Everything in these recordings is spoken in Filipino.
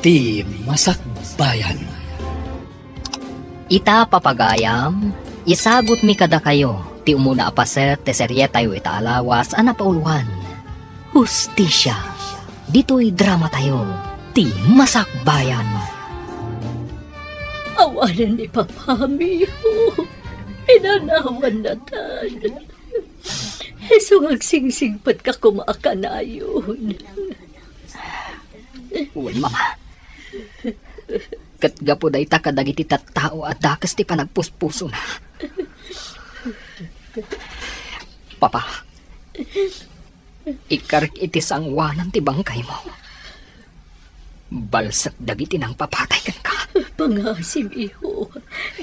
Ti Masakbayan. Ita papagayam, isagot mi kada kayo, ti umuna apaset, te serye tayo italawas, anapauluhan. Hustisya, dito'y drama tayo, ti Masakbayan. Awanan ni Papamiho, inanawan na tan. So agsingsingpat ka kumaakanayon. Uy, mama. Katgapo da ita kadagiti tattao at dakas ti panagpuspuso na. Papa, ikarik iti sangwanan ti bangkay mo. Balsak dagiti nang papatay kan ka. Pangasim, iho.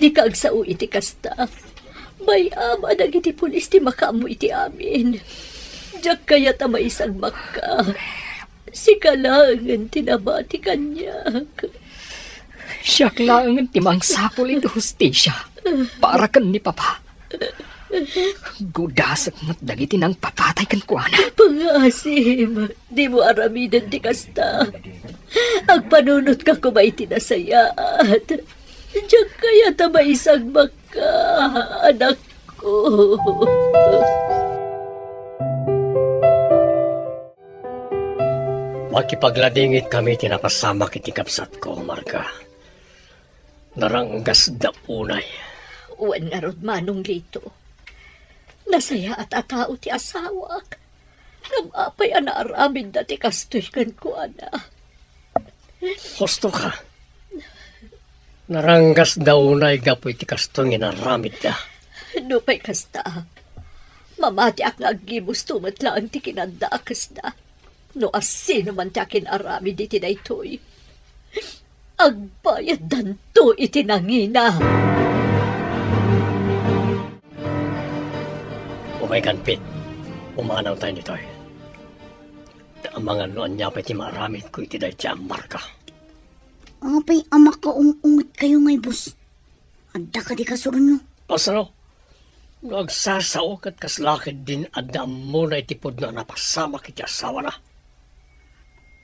Di ka agsao iti kasta. May ama dagiti pulis ti makamu iti amin. Diyak kaya ta maisang maka. Si kalangan tinabati kanyak. Siyak lang timang sapol ito hustisya. Para kan ni Papa. Gudasak mo't dagiti nang papatay kan kuana. Pangasim, di mo aramidan ti kasta. Agpanunot ka kumay tinasayaat. Diyak kaya ta maisang maka, anak ko. Makipagladingit kami tinapasama kiti kapsat ko, Marga. Naranggas da unay. Uwan nga rod manong lito. Nasaya at atao ti asawak. Namapay anaaramid na ti kastoy kan ko, ana. Husto ka. Naranggas da unay gapoy ti kastoy inaramid da. Nupay kasta. Mamati ak nga agibus tumatlaan ti kinandakas da. No asino man ti akin aramid iti na ito'y. Agbayad danto iti nangina. Umay kanpit. Umanaw tayo nito'y. Ang mga noon niya pa iti maramid ko iti dahi siya Marga. Apay amak ka ungut kayo ngay, boss. Adda ka di kasuro nyo. Pasano? Nagsasaw kat kaslakid din adda mo na itipod na napasama kiti asawa na.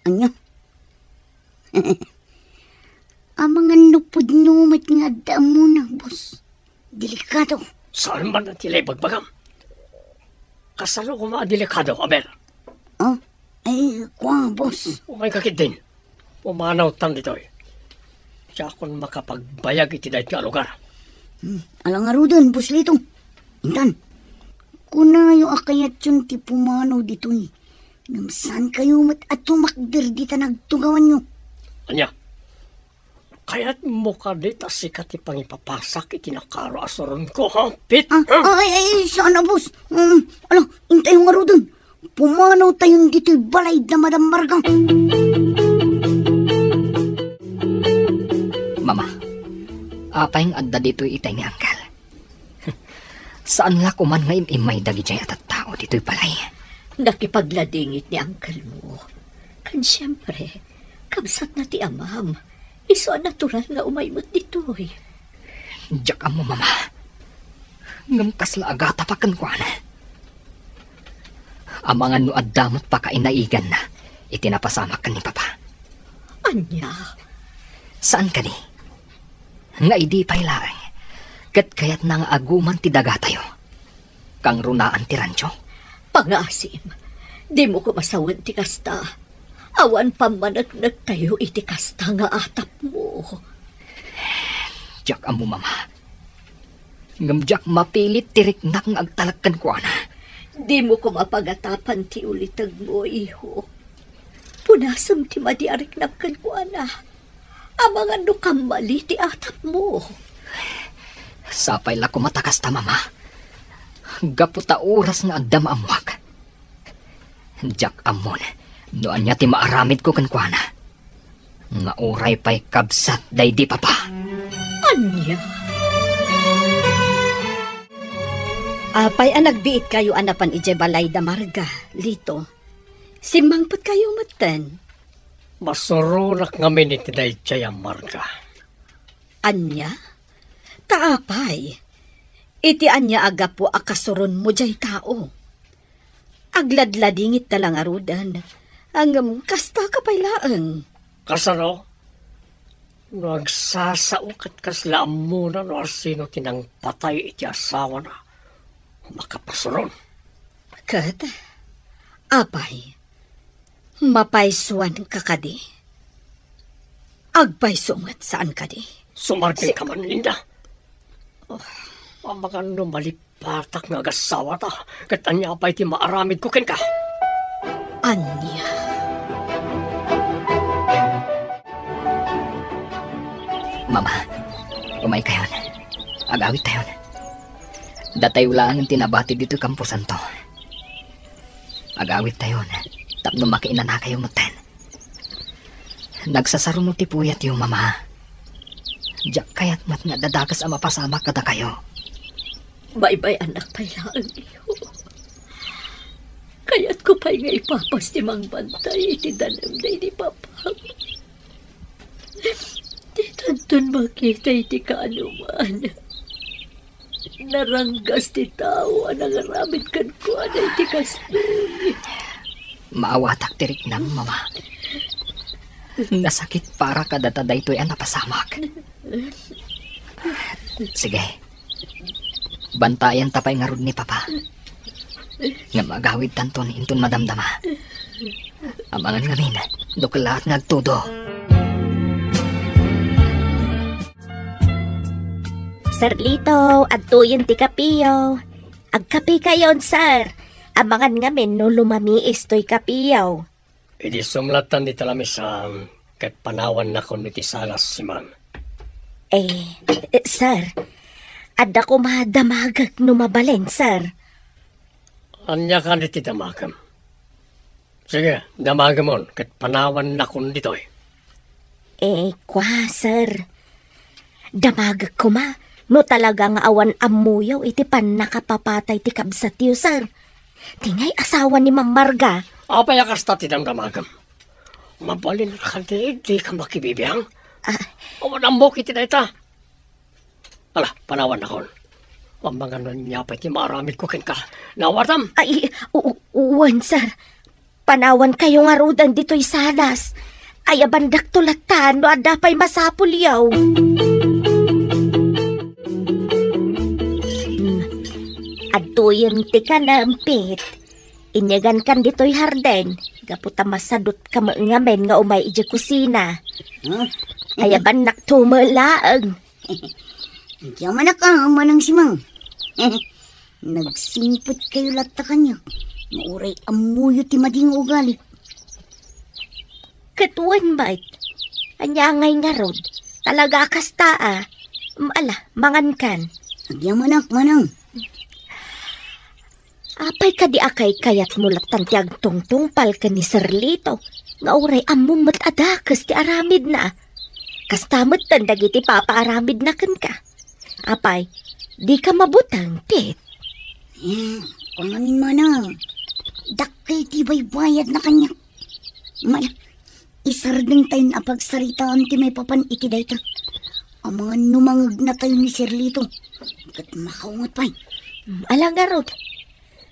Anya? Ang mga nupod numit nga adda mo na, boss. Delikado. Saan man na tilay bagbagam? Kasalo ko mga delikado, Abel. Oh, ay, kwa, boss. Umay kakit din. Umanaw tan dito'y. Siya kung makapagbayag iti dahi ka lugar. Alang nga doon, boss Lito. Intan, kuna yung akayat yung ti pumanaw dito'y. Namsan kayo mat at tumakdir di ta nagtugawan nyo. Anya? Kaya't mo ka dita sikat ipangipapasak itinakaro asoron ko, ha? Pit? Ay, sana, boss. Alang, intay yung nga doon. Pumanaw tayo dito'y balay na Madam Marga. Mama, apay ang adda dito'y itay ni Angkal. Saan la kuman nga imay dagi jay at tao dito'y balay. Nakipagladingit ni angkal mo. Kan siyempre, kamsat na ti amam. Iso natural nga umaymot dito'y. Diyak mo, Mama. Ngamkas la agata pa kan kuana. Amangan no addamot pa kainaigan na. Itinapasama kan ni Papa. Anya? Saan ka ni? Nga idi pa'y laeng. Kat kayat nang aguman ti daga tayo. Kang runaan ti rancho. Pangasim, di mo ko masawan ti kasta. Awan pamanagnak tayo iti kasta nga atap mo. Diyak mo, Mama. Ngamdiyak mapilit tirik na kang agtalagkan ko, ana. Di mo ko mapagatapan ti ulitag mo, iho. Punasam ti madiarik napkan ko, ana. Amang ano kamali ti atap mo. Sapay la ko matakas ta, Mama. Gaputa oras nga agdam amwag. Diyak amon, noan niya ti maaramid ko kankwana. Nga oray pa'y kabsat day di Papa. Anya? Apay nagbiit kayo anapan ije balay da Marga, Lito. Simangpot kayo matan. Masurunak nga miniti dahi siya Marga. Anya? Taapay. Iti anya aga po akasuron mo jay tao. Agladladingit talang arudan. Hanggang kasta ka pay laang. Kasano? Nagsasaukat kaslaan mo na no sino tinang patay iti asawa na makapasuron. Kat, apay, mapaysuan ka kadi. Agpaysungat saan kadi? Sumarting ka man, Linda. Ang mga malipatak nga agasawa ta, kat anya pa iti maaramid kukin ka. Anya. Mama, umay kayo na. Agawit tayo na. Datay wala ang tinabati dito kampusan to. Agawit tayo na. Tapno makiinan na kayo matan. Nagsasaro mo tipuyat yung mama. Diyak kayat mat nga dadakas ang mapasama kada kayo. Bye-bye anak pailaan iyo. Kaya't ko pa'y nga ipapas ti mang bantay iti dalam na ini papa. Di tantun makita iti kaanuman. Naranggas ti tao ang nangaramid kan ko na iti kastoy. Maawatak tirik nang mama. Nasakit para kadataday to'y ang napasamak. Sige. Bantayan tapay nga rod ni papa. Nga magawid tanton intun madamdama. Amangan ngamin, duklaat nagtudo. Sir Lito, adtuyin ti kapiyaw. Agkapi kayon, sir. Amangan ngamin no lumamiis to'y kapiyaw. Idi sumlatan di talamis kat panawan na kon iti salas si man. Sir, adda ko madamagag no mabalen, sir. Anya ka iti damagam. Sige, damagam mon, kat panawan na kon ditoy. Kwa, sir. Damagag ko ma, no talagang awan amuyaw iti pan nakapapatay ti kabsatyo, sir. Tingay asawa ni Ma'am Marga. Apay akasta ti damagam. Mabalin ka di ka makibibiyang. Awan ang bok iti na ita. Ala, panawan na kon. Ang mga niya pa iti maramid ko ken ka. Nawatam. Uwan, sir. Panawan kayo nga rudan dito'y salas. Ay abandak tulatan no adapay masapul yaw. Aduyan ti ka nampit. Inyagan kan dito'y harden. Gaputa masadot ka maangamen nga umay iji kusina. Ay abandak tumalaang. Diyan manak manang simang. Nagsimpot kayo lata kanya. Mauray amuyo ti mading ugali. Katuan bait. Anya ngay nga rod. Talaga kastaa. Mangan kan. Diyan manak manang. Apay ka di akay kayat mulatan ti agtungtungpal ka ni Sir Lito. Nga uray among matadakas ti aramid na. Kastamot tandag iti papa-aramid na kan ka. Apay, di ka mabutang, Pit. Kumanin manang. Dakay ti baybayad na kanya. Isardeng tayo na pagsaritaan ti may papan iti dayta. Ang mga numangag na tayo ni Sir Lito. Kat makaungat pa. Alang nga rod.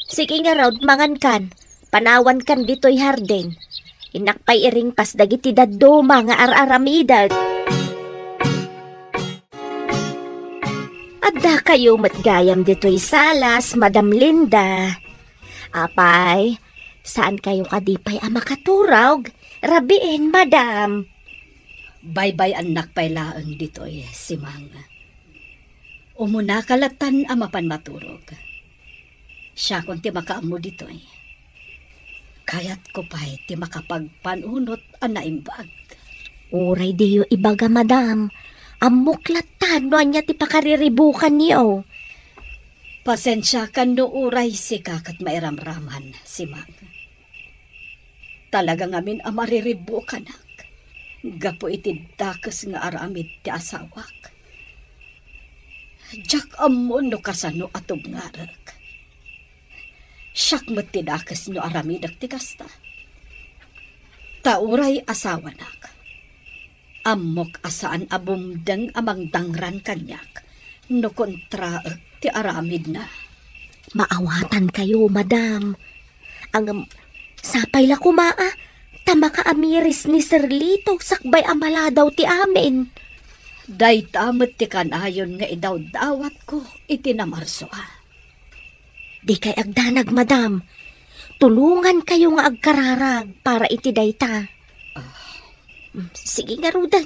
Sige nga rod, mangan kan. Panawan kan dito'y harden. Inakpay iring pas dagiti daddo mga ar-aramidag. Adda kayo matgayam dito'y salas, Madam Linda. Apay, saan kayo kadipay makaturog? Rabiin, Madam. Bye-bye anak pailaan dito'y simang. Umuna kalatan amapan maturog. Siya kung ti makaamo dito'y. Kayat ko pa'y ti makapagpanunot anaimbag. Uray diyo ibaga, Madam. Amuklatan no anya ti pakariribukan niyo. Pasensya kan no uray si kakat mairamraman si Mag. Talaga ngamin amariribukan ak. Gapo iti dakas nga aramid ti asawak. Jak amon no kasano atog ngarak. Siyak mo't ti dakas no aramid ak ti kasta. Tauray asawa nak. Amok asaan abumdeng amang dangran kanyak, no kontra ti aramid na. Maawatan kayo, Madam. Ang sapay la kumaa, tama ka amiris ni Sir Lito, sakbay amala daw ti amin. Day tamat ti kanayon nga idaw-dawat ko iti na Marso. Di kay agdanag, madam. Tulungan kayo nga agkararag para iti dayta. Sige nga, Rudan.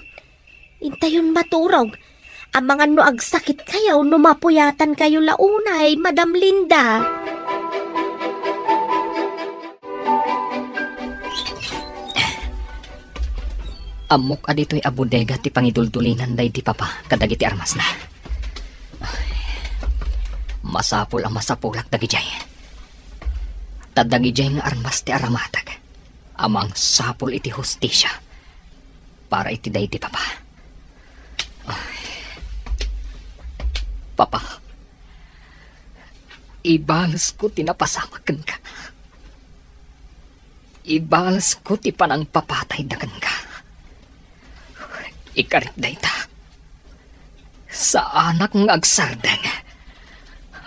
Intayon maturog. Amangan no agsakit kayo, no mapuyatan kayo launay, Madam Linda. Amok adito'y abudega ti pangiduldulinan day di papa kadagiti armas na. Masapul ang masapulak dagijay. Tadagijay nga armas ti aramatag. Amang sapul iti hustisya. Para iti day di papa. Papa, ibalas ko tinapasamakan ka. Ibalas ko ti panang papatay dakan ka. Ikarit dayta. Sa anak ng agsardang,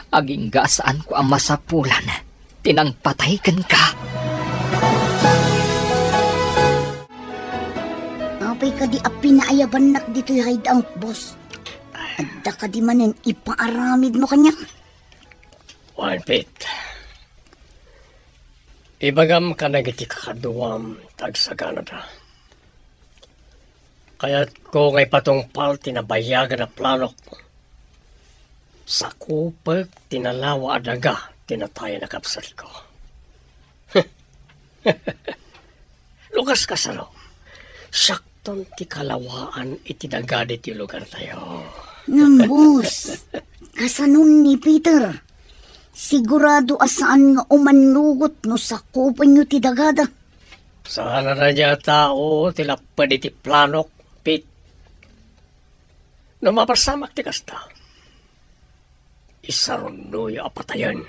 aging gasaan ko ang masapulan, tinang pataykan ka. Apay ka di apinaayaban nak dito'y hideout, boss. Adda ka di manin ipaaramid mo kanya. One bit. Ibagam ka na giti kakaduam tag sa Canada. Kaya't ko ngay patungpal tinabayagan na plano ko. Sa kupag tinalawa adaga tinataya na kapsal ko. Lugas ka salo. Sakton ti kalawaan itinagadit yung lugar tayo. Boss, kasanon ni Peter. Sigurado asaan nga umanugot no sa kupan nyo ti dagada. Sana na niya tao tila pwede ti planok, Pit. No mapasamak ti kasta. Isaron no yung apatayan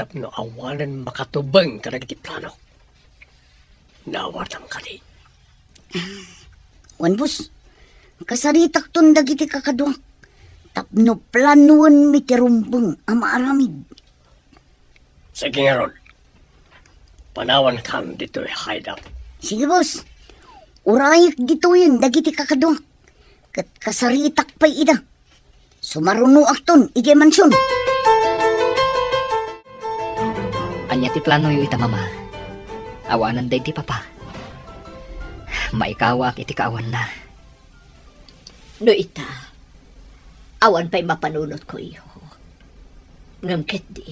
tapno awanan makatubang ka ti planok. Nawatam ka di. Wan boss, kasaritak ton dagiti kakaduak. Tapno planuan mi ti rumbeng ama aramid. Sige nga ron. Panawan kan dito hideout. Sige boss, urayak dito yun dagiti kakaduak. Kat kasaritak pa'y ida. Sumaruno akton, iti mansyon. Anya ti plano yu ita mama. Awanan day di papa. Maikawak iti kaawan na. No ita, awan pa'y mapanunot ko iyo. Ngamket di,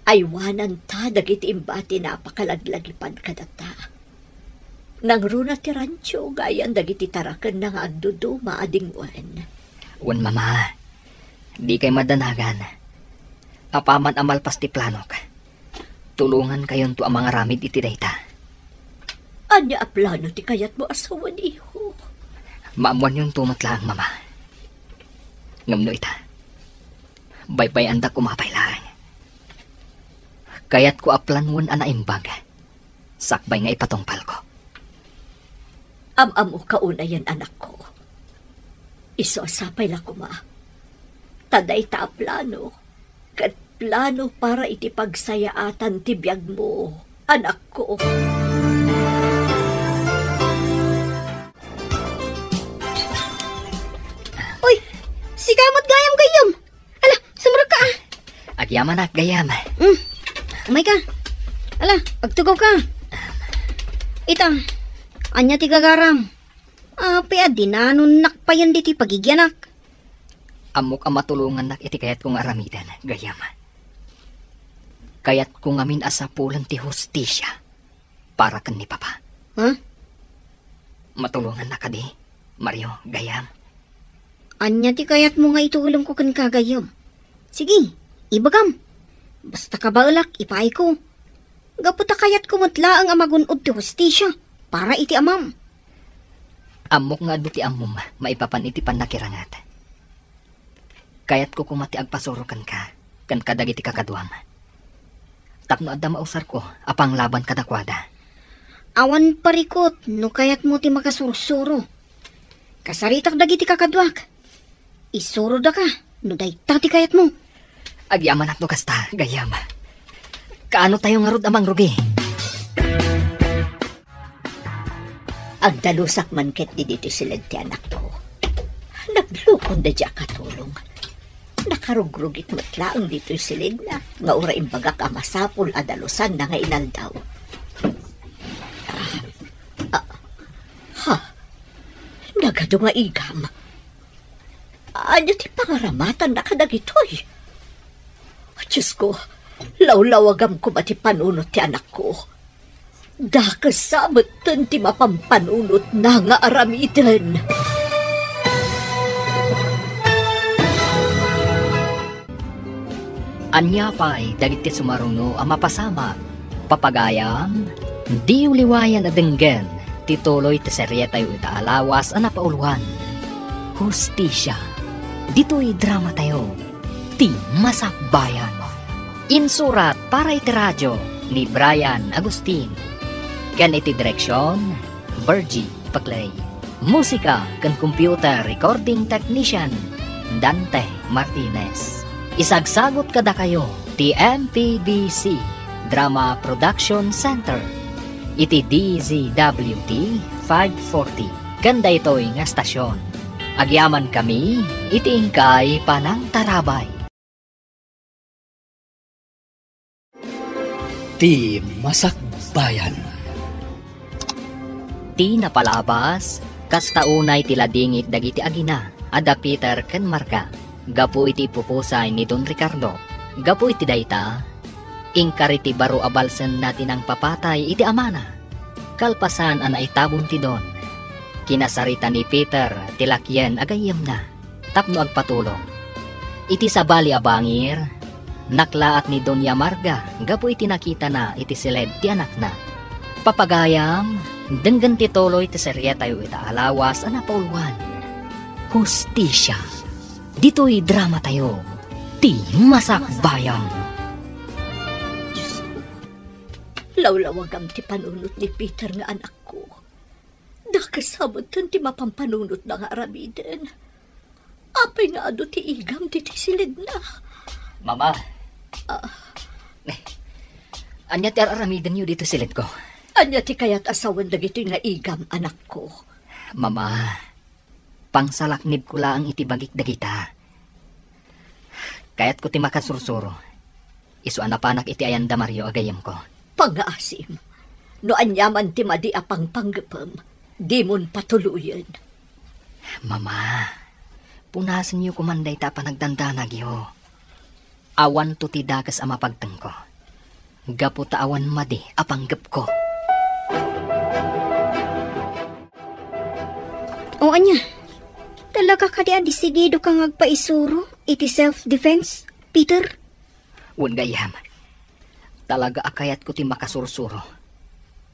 aywanan ta dagiti imbati napakalaglagipan kadata. Nang runa ti rancho, gayan dagiti tarakan na nga agduduma adingwan. Wan mama, di kay madanagan. Apaman amalpas ti planok. Tulungan kayon to ang mga ramid iti dayta. Anya a plano ti kayat mo asawan iho. Maamuan yung tumatlaang mama. Ngamno ita. Baybay anda kumapay lang. Kayat ko aplanwan ana imbag. Sakbay nga ipatungpal ko. Am-amo kauna yan anak ko. Iso asapay la kuma. Taday ta a plano. Kat plano para iti pagsayaatan ti biyag mo, anak ko. Uy, sigamot gayam-gayam. Ala, sumra ka. Agyaman nak gayam. Umay ka. Ala, agtugaw ka. Ita, anya ti gagaram. Pia dinanon nakpayan diti pagigyanak. Amok ang matulungan nak iti kayat kong aramidan, gayam. Kayat kong amin asapulan ti hustisya para kan ni papa. Huh? Matulungan na ka di, Mario, gayam. Anya ti kayat mo nga itulong ko kan kagayam. Sige, ibagam. Basta kabaulak, ipay ko. Gaputa kayat kumutla ang amagunod ti hustisya para iti amam. Amok nga ti amom, maipapan iti panakirangat. Kayat ko kumati agpasurukan ka, kan kadagiti kakaduam. Tapno adda mausar ko, apang laban kadakwada. Awan parikot, no kayat mo ti makasurusuro. Kasaritak dagiti kakadwak. Isuro da ka, no dayta ti kayat mo. Agyaman akno kasta, gayam. Kaano tayo nga rod amang rugi? Agdalusak man ket di dito silid ti anak ko. Naglukon da dya katulong. Nakarugrugit matlaang dito'y silid na. Nga ura imbagak amasapol adalusan na nga inaldaw. Nagado nga igam. Anya ti pangaramatan na kadagitoy. Diyos ko, lawlawagam ko ba ti panunot ti anak ko? Dakasamatan ti mapampanunot na nga aramidan. Anya pa'y dagiti sumaruno ang mapasama. Papagayam, di uliwayan na denggen, tituloy ti seryetay uta alawas ang napauluan. Hustisya, dito'y drama tayo, ti Masakbayan. Insurat para iti radyo ni Brian Agustin. Kan iti direksyon, Virgie Paclay. Musika kan computer recording technician, Dante Martinez. Isagsagot kada kayo, ti MPBC Drama Production Center. Iti DZWT 540. Ganda ito'y nga stasyon. Agyaman kami, iti ingkay panang tarabay. Ti Masakbayan. Ti napalabas, kastaunay ti ladingit dagiti agina, ada Peter ken Marga. Gapu iti pupusay ni Don Ricardo. Gapu iti dayta, ingkari ti baro abalsen natin ang papatay iti amana. Kalpasan ana itabon ti Don. Kinasarita ni Peter tilakyen agayem na. Tapno agpatulong. Iti sabali abangir, naklaat ni Doña Marga. Gapu iti nakita na iti siled ti anak na. Papagayam, denggan ti toloy ti seryetayo ita alawas ana pauluan. Hustisya. Dito'y drama tayo, ti Masakbayan. Diyos ko, lawlawagam ti panunot ni Peter nga anak ko. Dakasamatan ti mapampanunot na nga aramiden. Apay nga ado ti igam ti silid na. Mama, anya ti aramiden nyo dito silid ko? Anya ti kayat asawan dagito nga igam anak ko. Mama, pangsalaknib ko lang iti bagik dagita. Kayat ko ti makasursuro. Isu anapanak iti ayanda Mario agayam ko. Pangaasim, no anyaman ti madi apang panggapam, di mon patuluyan. Mama, punasan niyo kumanday ta panagdandanag yo. Awan to ti dagas ang mapagtang ko. Gapo ta awan madi apanggap ko. O anya, talaga ka di desidido kang agpaisuro iti self-defense, Peter? Wan gayam. Talaga akayat ko ti makasursuro.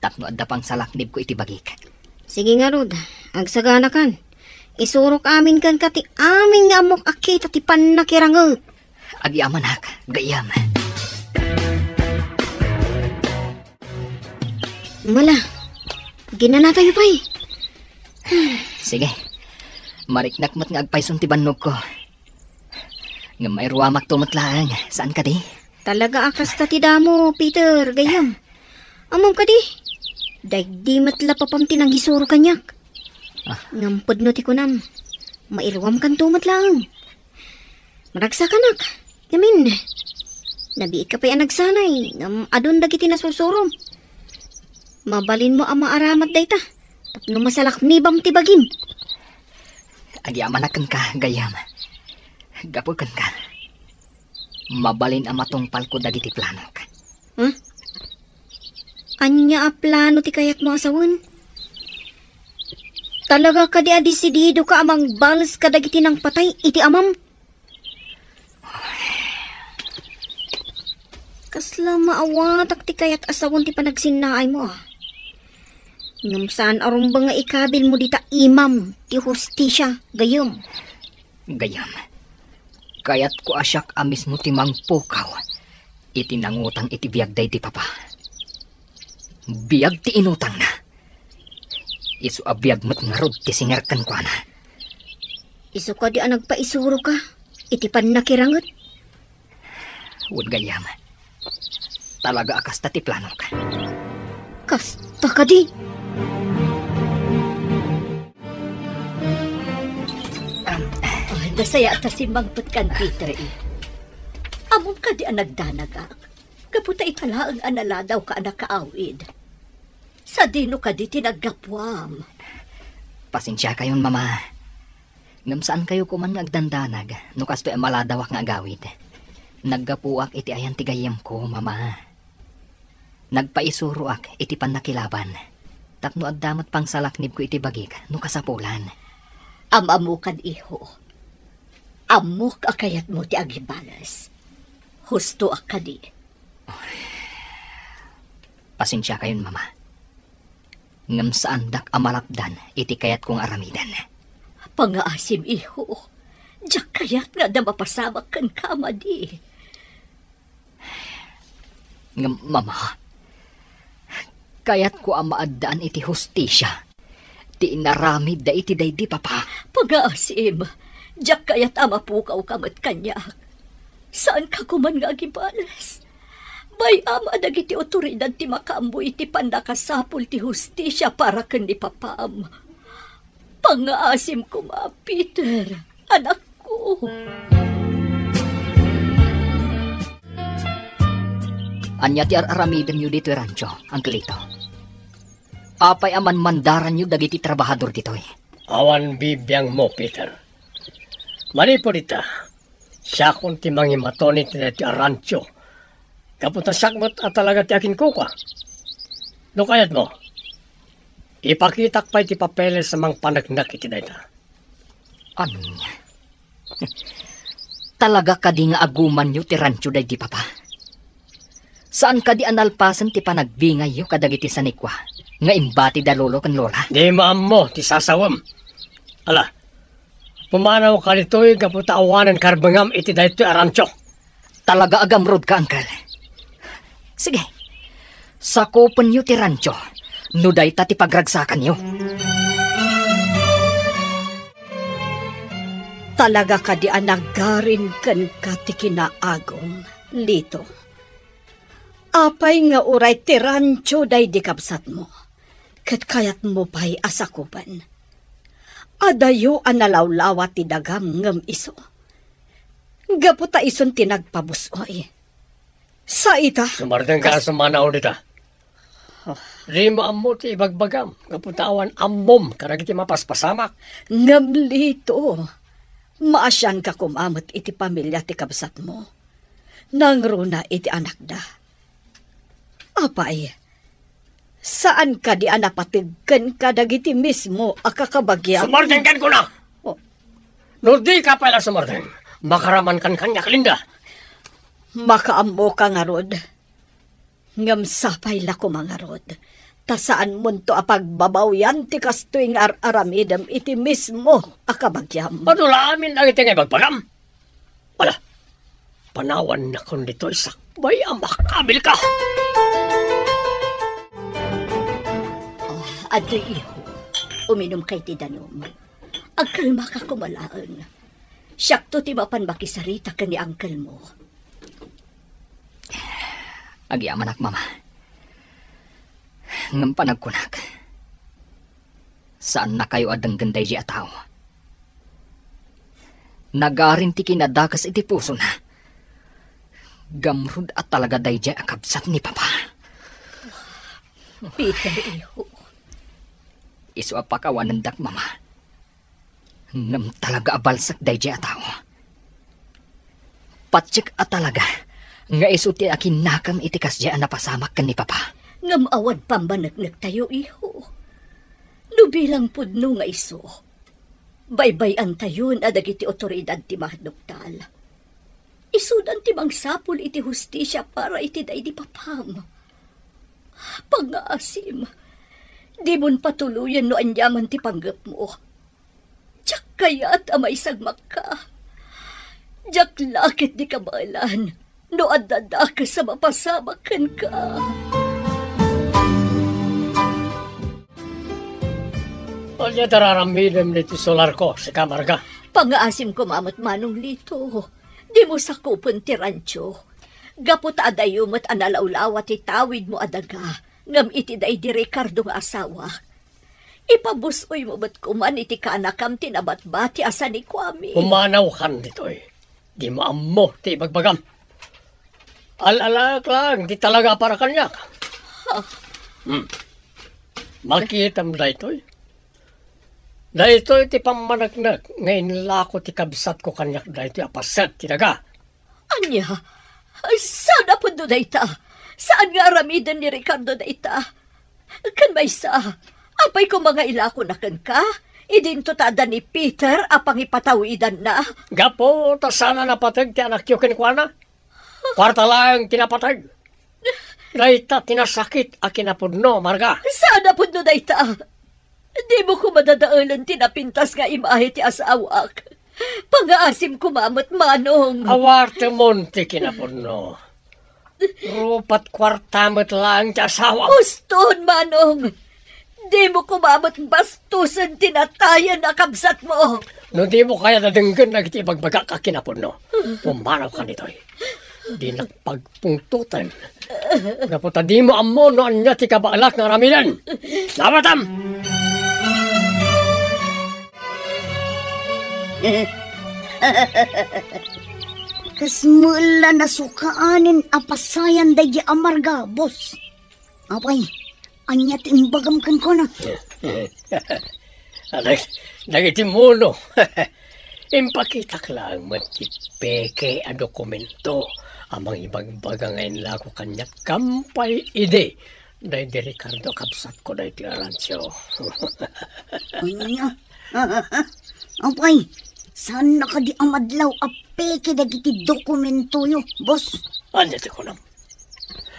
Tapno adda pang salaknib ko iti bagik. Sige nga, Rod. Agsagana kan. Isurok amin kan kati amin nga amok akita ti panakirangag. Agyaman hak, gayam. Mala, ginana tayo pa eh. Sige, mariknakmat nga agpayson ti bannog ko. Nga may ruwamak tumatlaang, saan ka di? Talaga akas ta ti damo, Peter, gayam. Amom ka di. Daig di matlapapam tinang hisuro kanyak. Ngampod no ti kunam. Mairwam kan tumatlaang. Maragsa kanak. Yamin, nabiit ka pa yan nagsanay. Ngam adon dagiti nasusurom. Mabalin mo ang maaramat dayta. Tapno masalak nibam ti bagim. Agyaman akan ka, gayam. Gapukan ka. Mabalin ang matungpal ko dagiti plano ka. Huh? Anya a plano ti kayat mo asawan? Talaga ka di adisidido ka amang balas ka dagiti ng patay iti amam? Kasla maawatak ti kayat asawan ti panagsinaay mo ah. Ngam saan aron ba nga ikabil mo dita imam ti hustisya gayom? Gayam. Kayat ko asyak amis mo ti mangpukaw. Iti nangutang iti biyag day ti papa. Biyag ti inutang na. Isu a biyag mat nga rod ti singarkan ko na. Isu ka di nagpaisuro ka. Iti pan nakirangot. Wud gayam. Talaga akas ta ti plano ka. Kasta ka di. Dasaya ta si Mangpet kan Peter eh. Among ka di ang nagdanagak. Kaputa itala ang anala daw ka anak kaawid. Sa dino ka di tinaggapwam. Pasensya kayon, mama. Ngam saan kayo kuman nagdandanag, no kasto'y maladawak nga agawid. Naggapuak iti ayan tigayam ko, mama. Nagpaisuruak iti panakilaban. Tapno at damat pang salaknib ko iti bagik, no kasapulan. Amamukan iho. Amuk akayat mo ti agibalas. Husto akadi. Pasensya kayon, mama. Ngam saan dak amalapdan iti kayat kong aramidan. Pangaasim iho. Diyak kayat nga na mapasamak kan kamadi. Ngam, mama. Kayat ko ang maadaan iti hustisya. Ti inaramid da iti daydi, papa. Pangaasim. Diyak kayat amapukaw kamat kanyak. Saan ka kuman nga agibalas? May ama dagiti otoridad ti makaambo iti pandakasapul ti hustisya para ken ni papam. Pangaasim ko Peter, anak ko. Anya ti aramiden nyo dito, Rancho, Uncle Lito. Apay aman mandaran nyo dagiti trabahador ditoy. Awan bibiyang mo, Peter. Manipo dita, siya kung ti mangimatonit na ti Rancho. Kapunta sakmat at talaga ti akin kuka. No kayat mo, ipakitak pa iti papeles sa mga panagnak iti dayta. Ano niya? Talaga ka di nga aguman nyo ti Rancho day di, papa? Saan ka di analpasan ti panagbingay yo kadagiti sanikwa? Nga imbati da lolo kan lola? Di maam mo, ti sasawam. Ala, pumanaw ka nito'y kapunta awanan karbangam iti dayto Rancho. Talaga agamrod ka, Uncle. Sige, sakupan nyo ti Rancho. Nuday ta ti pagragsakan nyo. Talaga ka di anagarin kan ka ti kinaagom, Lito. Apay nga uray ti Rancho day di kapsat mo. Kat kayat mo pa'y asakupan. Adayo analawlawa ti dagam ngam iso. Gaputa ison tinagpabusoy. Sa ita? Sumardang ka sa manaw dita. Di mo amo ti ibagbagam. Kapuntaan ambom karagiti mapaspasamak. Ngam Lito. Maasyan ka kumamot iti pamilya ti kabsat mo. Nangruna iti anak da. Apay, saan ka di anapatigkan ka dagiti mismo akakabagyan? Sumardengkan ko na! Oh. No di ka pala sumardeng. Makaraman kan kanyak, Linda. Makaammo ka nga rod. Ngam sapay la ko mga rod. Ta saan munto apagbabaw yan ti kastoy nga aramidam iti mismo akabagyam. Padula amin lang iti nga ibagpagam. Wala, panawan na kung dito'y sakbay ang makabil ka. Adoy iho, uminom kay ti danom. Agkalma ka kumalaan. Siyakto ti mapan makisarita ka ni angkel mo. Agyamanak, mama. Ngam panagkunak. Saan na kayo adang ganday di ataw? Nagarin ti kinadakas iti puso na. Gamrud at talaga day di akabsat ni papa. Peter, iho. Isu apakawanan dak, mama. Ngam talaga abalsak day di ataw. Patsik at talaga. Nga isu ti akin nakam itikas di napasamak kan ni papa. Ngam awad pambanagnak tayo, iho. Nubilang pudno nga iso. Baybayan tayon adag iti otoridad ti mahdoktal. Isudan ti mangsapul iti hustisya para iti day di papam. Pangaasim, di mon patuluyan no anyaman ti panggap mo. Diyak kaya't amay sagmak ka. Diyak lakit di kabalan no adada ka sa mapasamakan ka. Olya dararamidem niti solar ko sa kamarga. Pangaasim ko mamot manong Lito. Di mo sakupon ti Rancho. Gapot adayumot analawlawa ti tawid mo adaga. Ngam iti day di Ricardo nga asawa. Ipabusoy mo ba't kuman iti kanakam tinabat-bati asa ni Kwame? Umanaw kan ditoy. Di maammo ti bagbagam. Alalak lang, di talaga para kanyak. Makita mo daytoy. Daytoy ti pamanagnak. Ngayon lako ti kabsat ko kanyak daytoy apasat tinaga. Anya, saan na po doon dayta? Saan nga aramidan ni Ricardo dayta? Kan may sa, apay ko mga ilako na kan ka? Idinto tada ni Peter apang ipatawidan na. Gapo, ta sana napatag ti anak yo kinikwana. Kwarta lang tinapatag. Dayta tinasakit a kinapudno, Marga. Saan na po doon dayta? Di mo ko madadaalan tinapintas nga imahe ti asawak. Pangaasim kumamot manong. Awarte monti kinapudno. Rupat kwartamot lang ti asawa. Uston, manong. Di mo kumamot bastusan tinatayan na kabsat mo. No di mo kaya nadenggan na iti bagbaga ka kinapudno. Pumanaw ka nito'y. Di nagpagpungtutan. Napunta di mo ammo no anya ti kabaalak ng ramilan. Nabatam! Kasmula na sukaanin apasayan dahi amarga, boss. Apay, anya timbagam kan ko na. Nagitimuno. Impakita lang matipeke a dokumento. Amang ibang baga ngayon lako kanya kampay ide. Dahil di Ricardo kapsat ko dahil ti Arancio. Anya? Apay, saan na ka di amadlaw apeke dagiti dokumento yo, boss? Andito ko lang.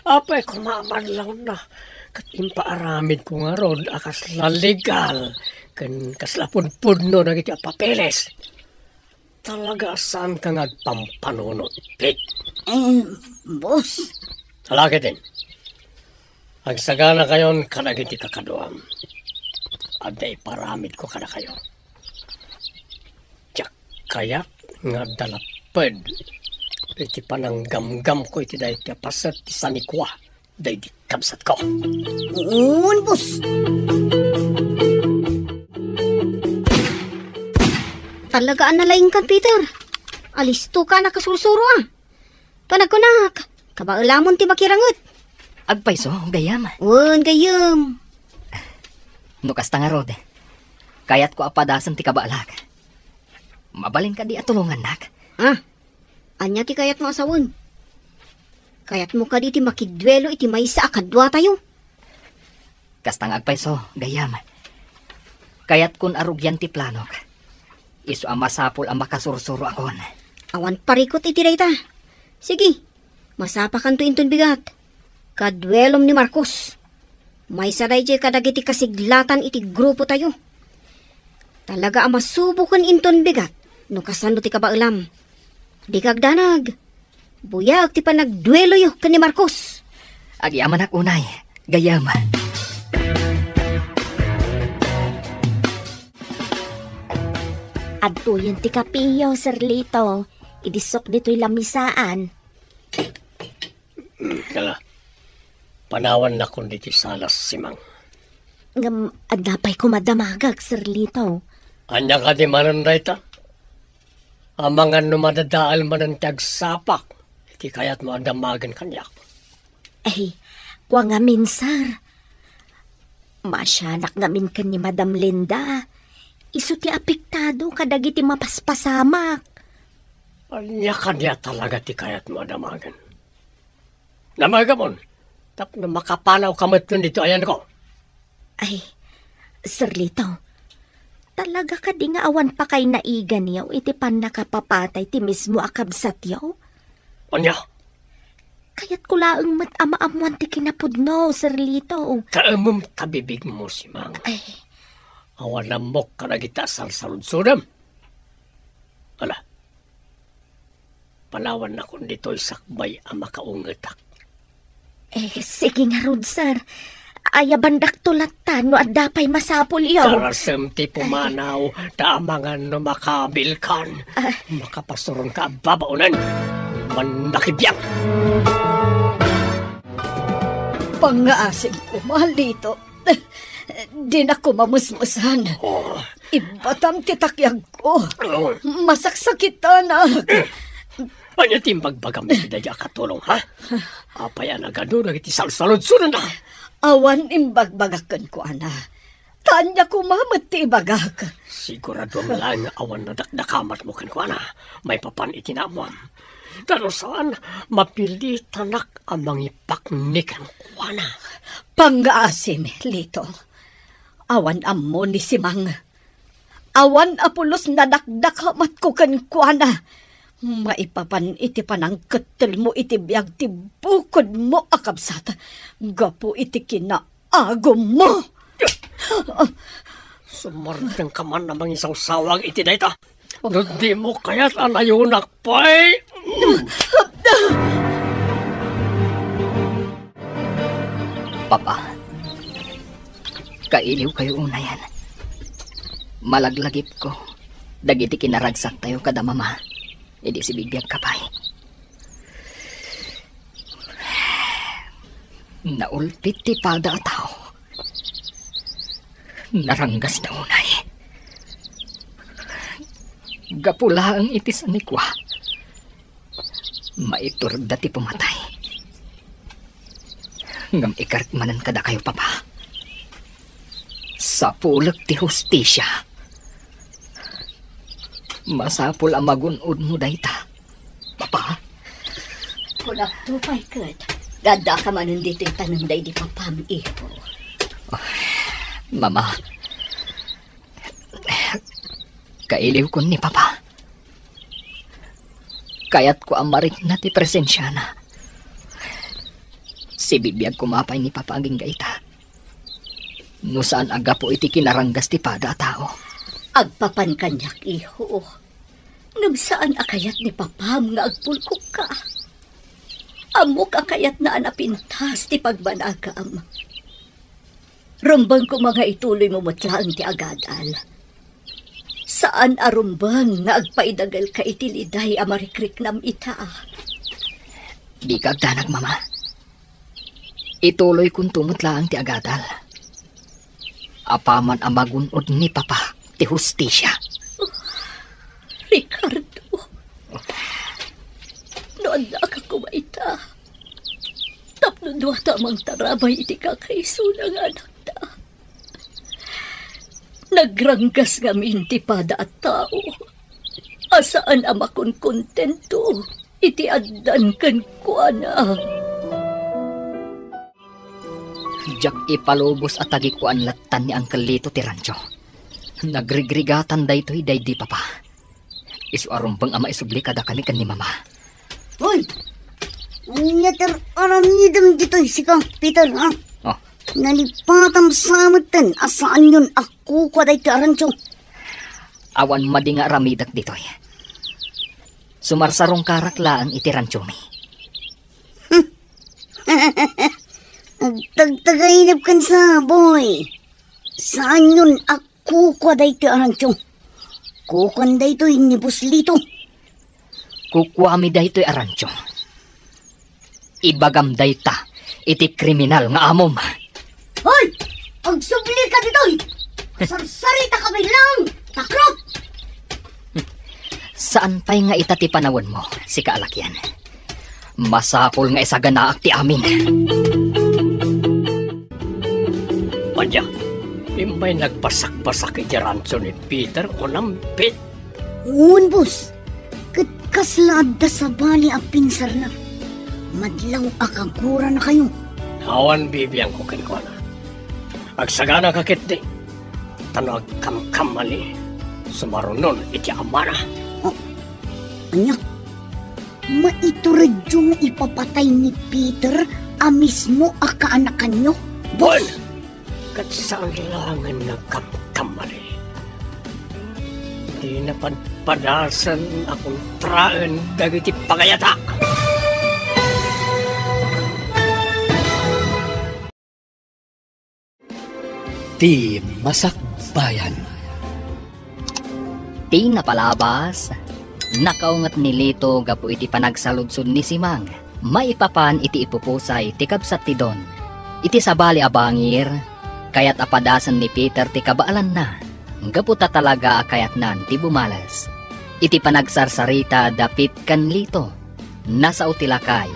Apay ko mamadlaw na. Katimpaaramid ko nga rod akas legal. Kan kaslapod-podno na iti papeles. Talaga saan ka nagpampanunot, Pete? Boss. Talaga din. Ang sagana kayon, kanagiti kakaduam. At ay paramid ko kana kayo. Tiyak kaya nga dalapad. Iti pananggamgam ko iti dahi ti pasat ti sanikwa. Dahi di kabsat ko. Un, boss. Talagaan na laing kan, Peter. Alisto ka na kasursuro ah. Panagkunak, kabaulamon ti makirangot. Agpayso, gayam. Un, gayam. Nukas nga rod. Kayat ko apadasan ti kabaalak. Mabalin ka di atulungan nak. Anya ti kayat mo asawon. Kayat mo ka di ti makidwelo iti maysa akadwa tayo. Kastang agpayso, gayam. Kayat kun arugyan ti planok. Isu ang masapol ang makasursuro akon. Awan parikot iti dayta. Sige, masapakan to inton bigat. Kadwelom ni Marcos. May saray jay kadagiti kasiglatan iti grupo tayo. Talaga ang masubukan inton bigat. No kasano ti kabaulam. Di kagdanag. Buyag ti panagduelo yo kan ni Marcos. Agyaman ak unay, gayam. Adto yun ti kapiyo, Sir Lito. Idisok dito'y lamisaan. Kala, panawan na kundi ti salas simang. Adapay ko madamagag, Sir Lito. Anya ka di manon dayta? Amangan no madadaal manon tagsapak. Iti kayat mo adamagan kanyak. Ay, kwa ngamin, Sir. Masyanak ngamin ka ni Madam Linda. Isu ti apektado kadagiti mapaspasamak. Anya kanya talaga ti kayat mo adamagan. Namagamon, tapno makapanaw kamot nun dito ayan ko. Ay, Sir Lito, talaga ka di nga awan pa kay naigan yaw iti pan nakapapatay ti mismo akabsat yaw? Anya? Kayat ko laang mat ama-amuan ti kinapudno, Sir Lito. Kaamom tabibig mo si Mang. Ay, awan namok ka na kita salsalud-sudam. Ala, panawan na kung dito'y sakbay ang makaungetak. Sige nga rod, Sir. Ayabandak tulatan no adapay masapol yaw. Tarasem ti pumanaw, taamangan no makabilkan. Makapasurong ka babaunan. Mandakibiyang. Pangaasim ko, mahal dito. Di na ko mamusmusan. Ibatam titakyag ko. Masaksakitan anak. Anya timbagbagam na kidaya katulong, ha? Apaya na gano'n na iti salsalod-sunod na. Awan imbagbagakan ko, ana. Tanya ko mamat ti ibagak. Sigurado ang lang awan na dakdakamat mo kan ko, ana. May papan itinamuam. Pero saan mapili tanak ang mangipaknikan ko, ana. Pangaasim, Lito. Awan amo ni Simang. Awan apulos na dakdakamat ko kan ko, ana. Maipapan iti panang ketel mo iti biyag ti bukod mo akabsat. Gapo iti kinaagom mo. Sumardang ka man namang isang sawang iti na ito. Di mo kaya't anayunak pa'y. Papa, kailiw kayo una yan. Malaglagip ko. Dagiti kinaragsak tayo kada mama. Hindi si bibiyag kapay. Naulpit ti pada a tao. Naranggas na unay. Gapula ang itis anikwa. Maiturda ti pumatay. Ngam ikarikmanan kada kayo, Papa. Sa pulag ti hustisya. Masapul ang magunod mo dayta. Papa? Kulak tupay kat. Gada ka manon dito yung tanunday di papam iho. Mama. Kailiw ko ni Papa. Kaya't ko amarik na ti presensya na. Si bibiyag kumapay ni Papa aging gaita. No saan aga po iti kinaranggas ti pada tao. Agpapan kanyak, iho. Ngam saan akayat ni Papam nga agpulkok ka? Amok akayat na anapintas ti pagbanagam. Rumbang ko mga ituloy mo mutlaan ti agadal. Saan arumbang nga agpaidagal ka itiliday amarikrik nam ita? Di ka agdanag, Mama. Ituloy kong tumutlaang ti agadal. Apaman ang magunod ni Papa. Ti hustisya. Ricardo, noon na ka kumaita. Tapno duwa tamang tarabay iti kakaisunang anak ta. Nagranggas ngamin ti pada at tao. Asaan amakon kontento iti addan kan kuana. Jak ipalubos at tagikuan latan ni Uncle Lito ti rancho. Nagrigrigatan daytoy daydi Papa. Isu arumbang ama isubli kada kami kan ni Mama. Hoy! Nyater aramidam dito si Kang Peter, ha? Oh. Nalipatam samutan asaan yun ako kwa day karancho. Awan madinga ramidak ditoy. Sumarsarong karaklaan iti rancho mi. Tagtagainap kan sa boy. Saan yun ako day ti arancho? Kukan day to ni Buslito. Kukwami daytoy arancho. Ibagam dayta iti kriminal nga amom. Hoy! Agsubli ka ditoy! Sarsarita ka bilang! Takrop! Saan pa'y nga itati panawon mo, si kaalakyan? Masapol nga isaganaak ti amin. Padya, imbay nagbasak-basak iti rancho ni Peter o nampit. Uun, boss. Kaslaad da sa bali a pinsar na. Madlaw akagura na kayo. Awan bibiyang ko kinkwana. Agsagana kakit di. Tanag kamkamali. Sumarunon iti amana. Anyak, maituradyo nga ipapatay ni Peter a mismo a kaanakan nyo? Bon! Kat saan kailangan na kamkamali. Di na padpadasan akong traan dagiti pagayatak. Ti Masakbayan. Ti napalabas, nakaungat ni Lito gapu iti panagsaludsod ni Simang. Maipapan iti ipupusay ti kabsat ti Don. Iti sabali abangir, Kayat apadasan ni Peter ti kabaalan na. Gaputa talaga akayat nan ti bumalas. Iti panagsarsarita dapit kan lito. Nasa utilakay.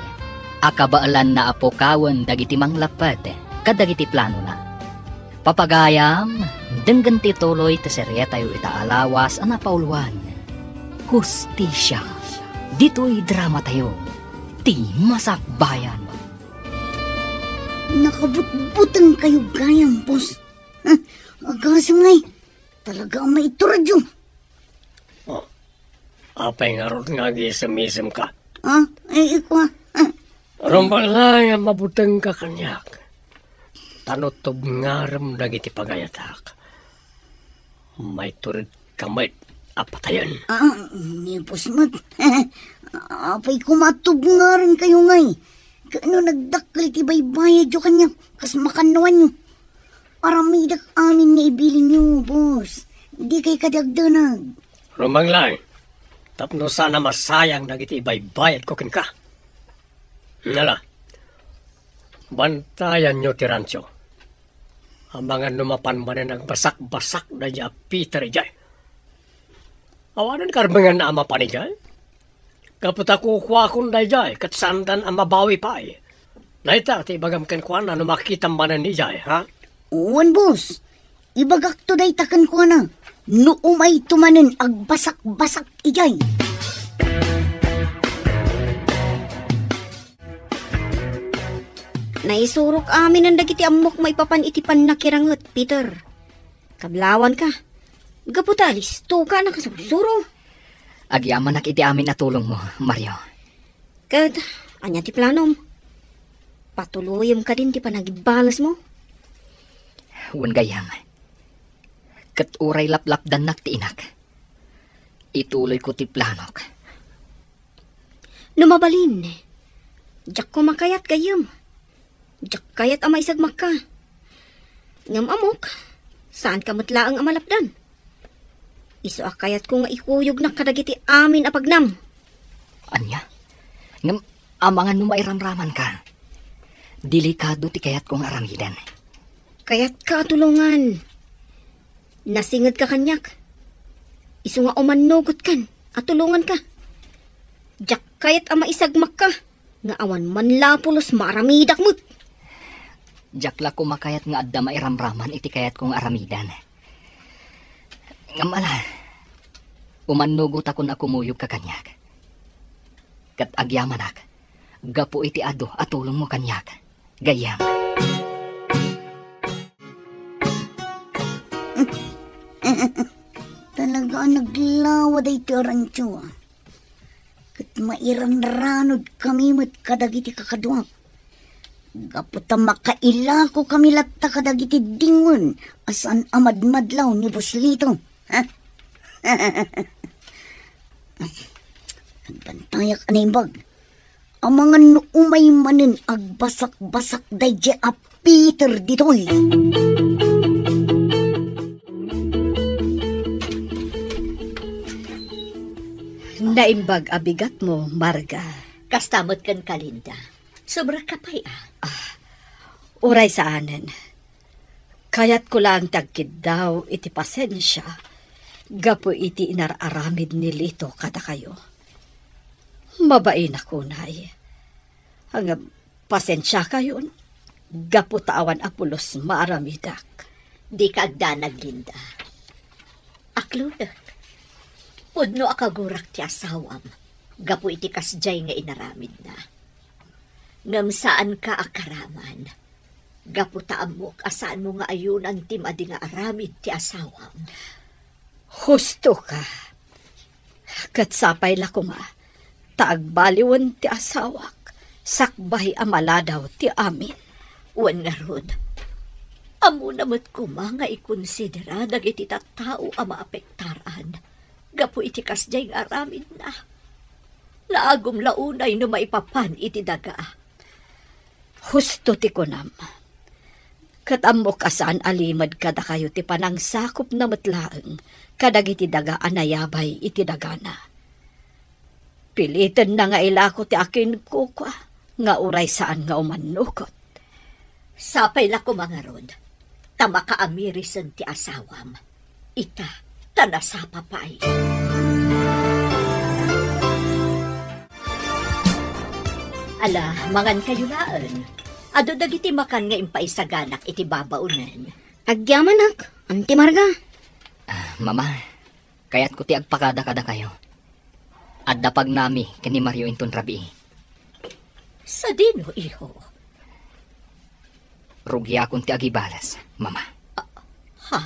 Akabaalan na apokawan dagiti manglapad kadagiti plano na. Papagayam, denggan ti tuloy ti serye tayo itaalawas ang napauluan. Hustisya. Dito'y drama tayo. Ti Masakbayan. Nakabutbutan kayo gayam, boss. Agasam ngay. Talaga ang maituradyo. Oh, apay nga ron nga gisam-isam ka. Ikaw. Rumbang lang ang mabutang ka kanyak. Tanotob ngaram dagiti pagayatak. May turid kamay apatayan. Ni boss mat. Apay kumatog nga rin kayo ngay. Kano nagdakal ti baybayad yo kanya. Kas makanawan nyo. Aramidak amin na ibilin nyo, boss. Di kay kadagdanag. Rumbang lang. Tapno sana masayang dagiti ibaybayad ko kin ka. Nala. Bantayan nyo ti rancho. Ang mga numapan ba na nagbasak-basak na niya Peter jay. Awanan karbangan na ama pa ni jay. Kapag ako kuha na jay, katsandan ang mabawi pa eh. Naita, ti bagam kan kuha na numakitan ba na ni jay, ha? Uwan, boss. Ibagak to day takan ko na. No umay tumanin agbasak-basak ijay. Naisurok amin ang dagiti amok maipapan itipan na kirangot, Peter. Kablawan ka. Gaputalis, tuka na kasusuro. Agyaman nak iti amin na tulong mo, Mario. Kad, anya ti planom. Patuluyom ka din ti panagibalas mo. Wan gayam. Kat uray laplap dan naktiinak. Ituloy ko ti planok. Numabalin. Diyak ko makayat gayam. Diyak kayat amay sagmak ka. Ngam amok, saan ka matlaang amalapdan? Iso akayat ko nga ikuyog na kadagiti amin apagnam. Anya? Ngam amangan numairamraman ka. Delikado ti kayat kong aramidan. Kayat ka tulungan. Nasingad ka kanyak. Iso nga umanugot kan at tulungan ka. Diyak kayat ama isagmak ka. Nga awan manlapulos maramidak mo't. Diyak la kumakayat nga adda mairamraman iti kayat kong aramidan. Ngamala, umanugot ako na kumuyog ka kanyak. Kat agyamanak, gapo iti ado at tulong mo kanyak. Gayam. Talaga naglawad ay ti rancho. Kat mairanranod kami mat kadagiti kakadwak. Gaputa makaila ko kami latta kadagiti dingon asan amadmadlaw ni Buslito. Nagbantayak anaimbag. Ang mga umay manin agbasak-basak dayje a Peter ditoy. Naimbag abigat mo, Marga. Kastamot kan kalinda. Sobra kapay Uray sa anen. Kaya't ko lang tagkid daw iti pasensya. Gapo iti inararamid ni Lito kada kayo. Mabain ako, nay. Hanggang pasensya kayo. Gapo tawan apulos maaramidak. Di ka agdanag, Linda. Aklunak. Pudno akagurak ti asawam. Gapo iti kasjay nga inaramid na. Ngam saan ka akaraman. Gapo taamok asaan mo nga ayunan ti madi nga aramid ti asawam. Husto ka. Katsapay la ko nga. Taagbaliwan ti asawak. Sakbay amaladaw ti amin. Wan nga ron. Amo namat ko nga ikonsidera dagiti tattao ang maapektaran. Gapo iti kasjay nga aramid na. Naagom launay no maipapan iti daga. Husto ti kunam. Katamok asan alimad kada kayo ti panangsakop na matlaeng kadag iti daga anayabay iti dagana. Pilitan na nga ilako ti akin kukwa nga uray saan nga umanukot. Sapay la ko mga rod. tama ka amirisan ti asawam. Ita, tanasapa pa'y. Ala, mangan kayo laan. Ado dagiti makan nga impaisaganak iti babaunan. Agyamanak, Auntie Marga. Mama, kaya't ko ti agpakada-kada kayo. At dapag nami kani Mario inton rabi. Sa dino, iho? Rugi akong ti agibalas, Mama. Ha?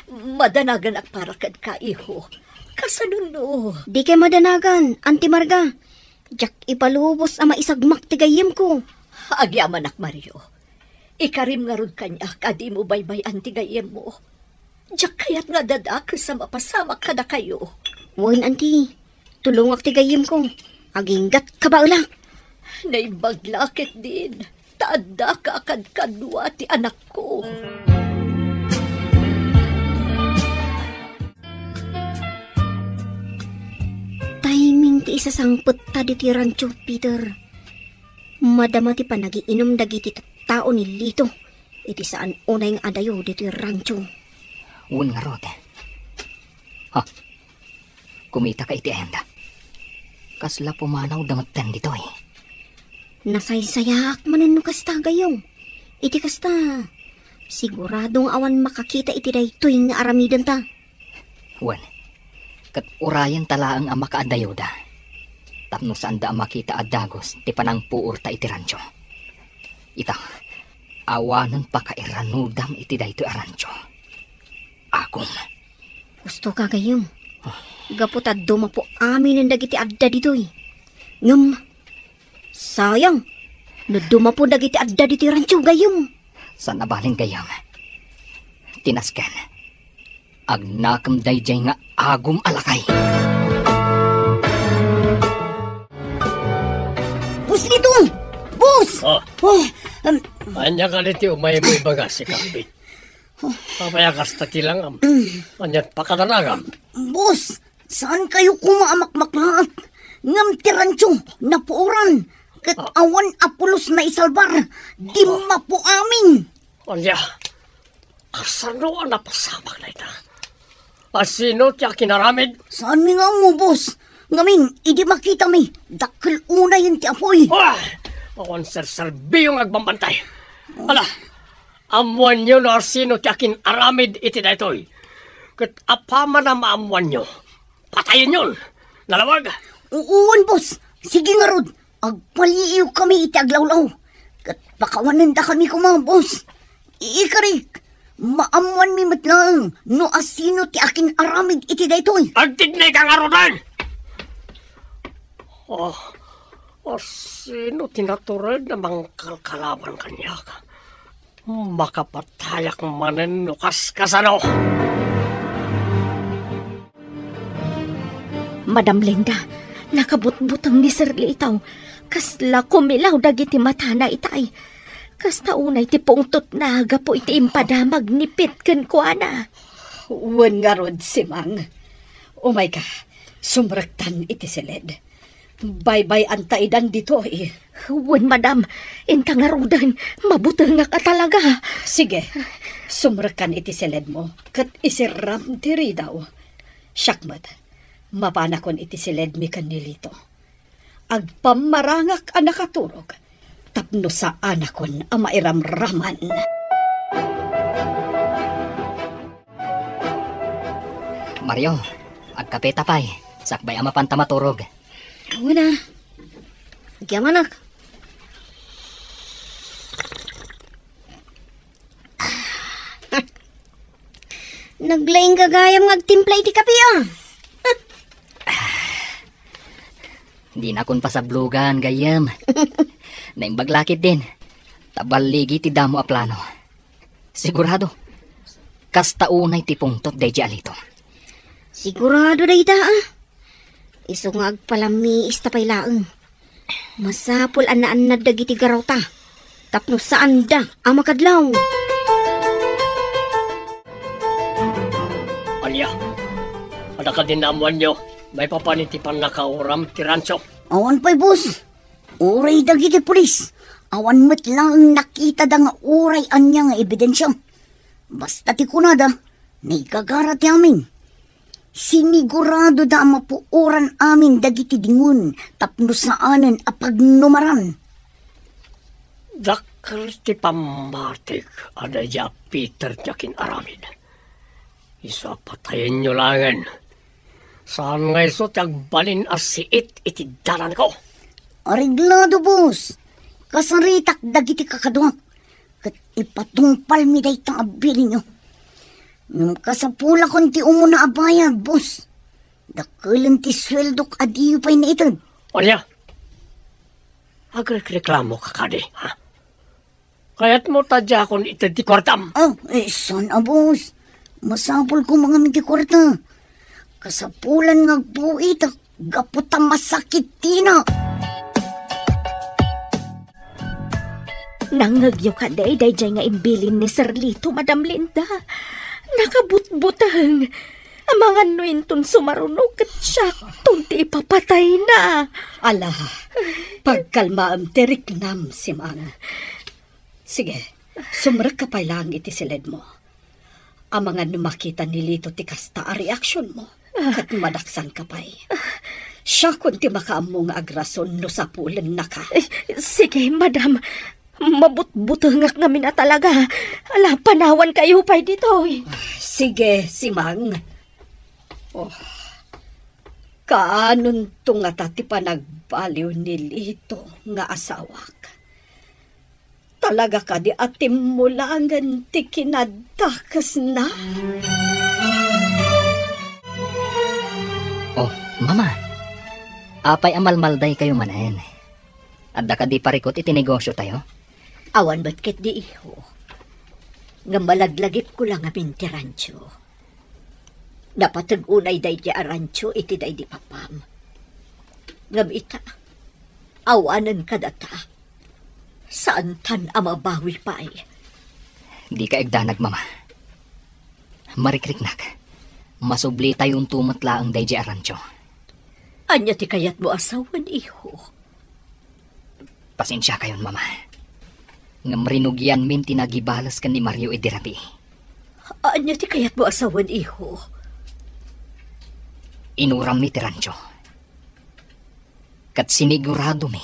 Madanagan ak para kad ka, iho. Kasanuno. Di kay madanagan, Auntie Marga. Jak ipalubos ang maisagmak ti gayem ko. Agyaman ak, Mario. Ikarim nga ron kanya, kadi mo baybayan ti gayem mo. Jak kayat nga dadak sa mapasamak kada kayo. Wan, Auntie. Tulungak ti gayem ko. Aginggat ka ba ulak? Naibaglakit din. Taada ka akad kadwa ti anak ko. Timing ti isasangput ta di ti rancho, Peter. Madama ti panagiinom dagiti tao ni Lito. Iti saan unay nga adayo di ti rancho. Un nga rod. Ha? Kumita ka iti enda. Kasla pumanaw damaten dito eh. Nasaysayak manan no kasta gayong. Iti kasta. Siguradong awan makakita iti daytoy nga aramidan ta. Wan. Kat urayan talaang ang makaadayoda. Tapno saan da makita adagos ti panang puur ta iti rancho. Ita, awanan pa kairanudam iti daytoy a rancho. Akong. Gusto ka gayong. Gaputad dumapo amin ang dagiti adda ditoy. Ngam, sayang. No dumapo dagiti adda diti rancho gayong. San abalin gayam. Tinasken. Agnakam dayjay nga agum alakay. Bus nito! Bus! Anya ka niti umay mo ibaga si Kapit. Papayakas ta tilang anyat pakadanagam. Bus! Saan kayo kumaamakmaklaat? Ngam tirancho, napuuran. Kat awan apulos na isalbar. Di mapo amin. Anya, kasano ang napasamak na ita? Asino tiya kinaramid? Saan mi nga mo, boss? Ngamin, idi makita mi. Dakil una yun ti apoy. Awan sar-sarbi yung agbambantay. Ala, amuan nyo na sino tiya kinaramid iti na ito'y. Kat apama na maamuan nyo. Patayin yun. Nalawag. Uwan, boss. Sige nga, Rod. Agpaliiw kami iti aglawlaw. Kat pakawanan da kami mga boss. Ikarik. Maamuan mi matlang. No asino ti akin aramid iti daytoy. Agtignay kang arodan! Sino tinatured na mangkalkalaban kanya ka? Makapatayak manen nukas kasano. Madam Linda, nakabutbutang ni Sir Litaw. Kasla kumilaw dagiti mata na itay. Kasta unay ti pungtot na agapo iti impadamag nipit ken kuana. Uwan nga rod si Mang. Umay ka, sumraktan iti silid. Bye-bye antaidan dito eh. Uwan, madam, intang arudan, mabutang nga ka talaga. Sige, sumrakan iti silid mo, kat isiram tiri daw. Syakmat, mapanakon iti silid mi kanilito. Agpamarangak ang nakaturog, tapno sa anakon ang mairamraman. Mario, agkapeta pa'y. Sakbay ama panta maturog. Wala. Gyamanak. Naglaing gagayam ngagtimpla iti kape ah. Di na kun pasablugan gayam. Naimbaglakit din. Tabaligi ti damo a plano. Sigurado. Kasta unay ti pungtot daydi alito. Sigurado day ah. Isungag palami istapay laeng. Masapul anaan na dagiti garaw ta. Tapno saan da ang makadlaw. Anya, ada ka din namuan nyo. May papanitipan na kauram ti rancho. Awan pa'y, boss. Uray dagiti pulis. Awan met lang nakita da nga uray anya nga ebidensya. Basta ti kunada, naigagara ti amin. Sinigurado da mapuuran amin dagiti dingun tapno saanen apag numaran. Dakkel ti pamartik ada ja Peter jakin aramid. Isa patayin nyo langan. Saan nga iso tagbalin asiit iti dalan ko? Ariglado, boss. Kasaritak dagiti kakaduak. Kat ipatungpal mi day taabili nyo. Nung kasapula kon ti umuna abayad, boss. Dakilan ti sweldok adiyo pa'y naitad. O niya? Agreklamo ka kadi, ha? Kaya't mo tadya kon itad ti kwartam. Sana, boss. Masapol ko mga miti kwarta. Kasapulan nga buit, gaputa masakit tina. Nangagyo ka day nga imbilin ni Sir Lito, Madam Linda. Nakabutbutang. Ang mga nuintun sumarunog at siya tunti ipapatay na. Ala, pagkalmaam tiriknam si Mang. Sige, sumrak ka pa lang iti silid mo. Ang mga numakita ni Lito ti kasta a reaksyon mo. At madaksan ka pa'y. Siya kung ti makaamong agrason no sa pulan na ka. Sige, Madam. Mabutbutangak namin na talaga. Ala, panawan kayo pa'y dito. Sige, si Mang. Kaanon to nga tati pa nagbaliw ni Lito nga asawak. Talaga ka di atim mo langan ti kinadakas na. Oh, Mama. Apay amalmalday kayo manahin. Adda ka di parikot iti negosyo tayo? Awan ba't ket di iho? Nga malaglagip ko lang amin ti rancho. Napatag unay day di arancho iti day di papam. Ngam ita, awanan ka data. Saan tan amabawi pa'y? Di ka egdanag, Mama. Marikriknak. Masubli tayong tumatla ang day di arancho. Anya ti kayat mo asawan iho? Pasensya kayon, Mama. Nga marinugyan min tinagibalas ka ni Mario Edirabi. Anya ti kayat mo asawan iho? Inuram mi ti rancho. Kat sinigurado mi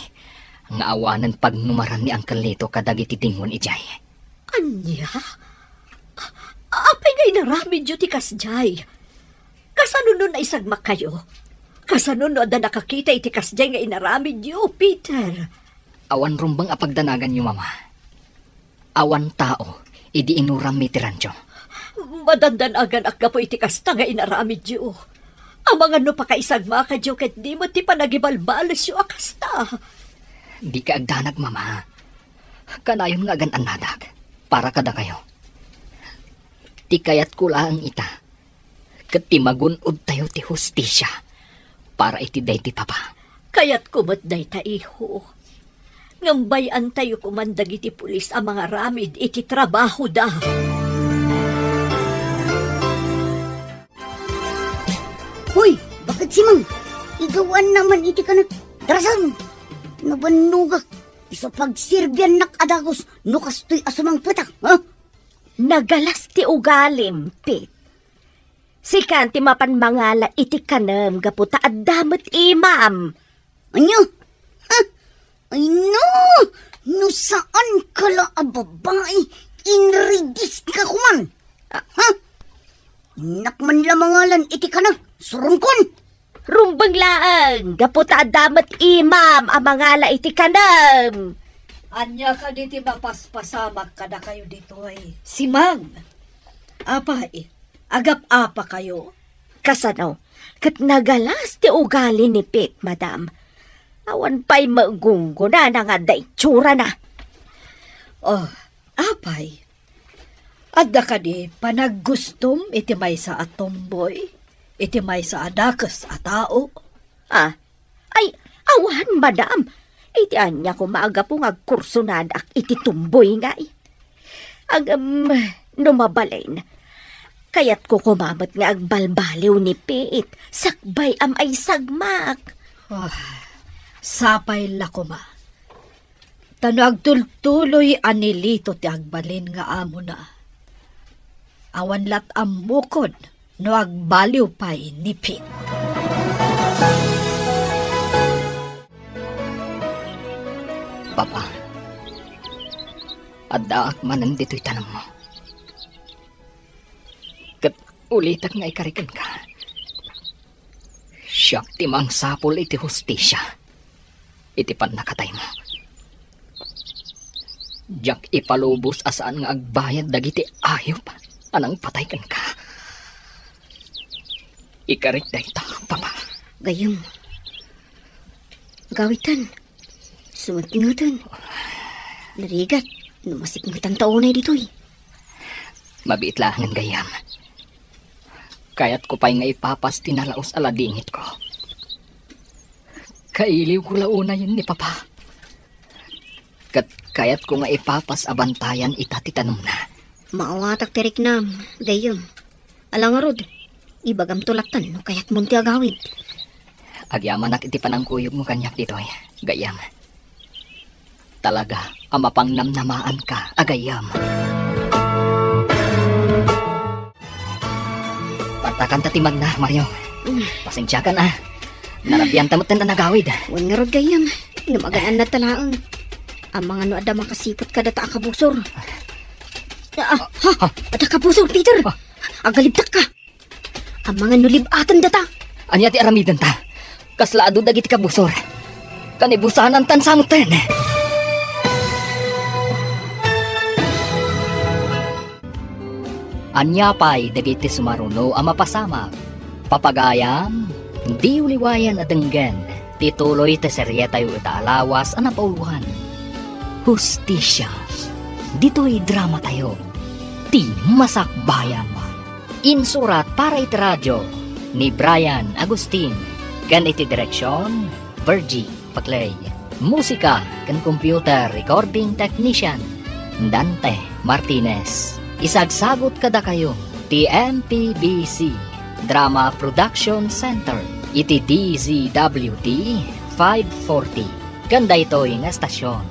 nga awanan pagnumaran ni Uncle Lito kadagiti tingon ijay. Anya? Apay nga inaramid yu ti kasjay. Kasano nun na isagmak kayo? Kasano nun na nakakita iti kasjay nga inaramid yu, Peter? Awan rumbang apagdanagan yu, Mama. Awan tao, idi inuram mi ti rancho. Madandanagan ak po iti kasta nga inaramid yu. Ang mga no pa kaisagma ka yu ket di mo ti panagibalbalas yu akasta. Di ka agdanag, Mama. Kanayon nga agan anadag. Para kada kayo. Ti kayat ko lang ita. Kat ti magunod tayo ti hustisya. Para iti day ti papa. Kayat kumot day ta iho. Ngambayan tayo kumandag iti pulis ang mga ramid iti trabaho da. Hoy, bakit si Mang? Igawan naman iti ka na drasan. Nabanugak. Isa pagsirbyan nakadagos. Nukastoy asumang putak. Ha? Nagalas ti ugalim, Pete. Si kanti mapanmangala iti kanam gaputa at damat imam. Anyo? Ha? Ay no! No saan ka la a babae? Inridis ka kuman. Ha? Nakman lamangalan iti ka na. Surungkon! Rumbang laang, gaputa at damat imam ang mangala iti kanam. Anya ka diti mapaspasamak ka na kayo dito ay. Si Mang. Apay, agap-apa kayo. Kasano, kat nagalas ti ugali ni Pete, Madam. Awan pa'y magunggo na nga daitsura na. Oh, apay. Adda ka di panaggustom iti may sa atomboy, iti may sa adakas a tao. Ay, awan, Madam. Iti anya ko maaga pong agkursunadak iti tumboy nga. Numabalin. Kaya't ko kumamat nga agbalbaliw ni Pete. Sakbay am ay sagmak. Sapay lakuma. Tanag tultuloy anilito ti agbalin nga amo na. Awan lat ang bukod no agbaliw pa'y nipit. Papa, adaak manan dito'y tanong mo. Kat ulitak nga ikarikan ka. Siyak timang sapol iti hustisya. Iti pan nakatay mo. Diyak ipalubos asaan nga agbayad dagiti ayop. Anang patay kan ka. Ikarit da ito, Papa. Gayam. Gawitan. Sumatingutan. Narigat. Numasik ng taon na dito'y. Mabiit lang ng gayam. Kaya't ko pa'y nga ipapas tinalaos aladingit ko. Kailiw ko launa yun ni Papa. Kaya't ko nga ipapas abantayan itatitanong na. Maawatak tirik na, gayam. Alang arod, ibagam tulatan no kaya't munti agawid. Agyaman at iti panangkuyog mo kanyak dito'y, gayam. Talaga, amapang namnamaan ka, agayam. Partakan tatimag na, Mario. Pasensya ka na. Narabiyan tamot na nagawid. Huwag nga rod gayam, namagaan na talaang. Ang mga no ada makasipot ka data akabusor. Ada kabusor, Peter. Agalibtak ka. Ang mga nulibatan data. Anya ti aramidan ta. Kaslaado dagiti kabusor. Kanibusanan tan samutin. Anya pa'y dagiti sumaruno ang mapasama. Papagayam, di uliwayan at denggan. Tituloy te serye tayo itaalawas ang napauluhan. Hustisya. Dito'y drama tayo. Ti Masakbayan. Insurat para iti radyo ni Brian Agustin. Kan iti direksyon, Virgie Paclay. Musika kan computer recording technician, Dante Martinez. Isagsagot kada kayo, ti MPBC Drama Production Center. Iti DZWD 540. Kanda ito'y nga estasyon.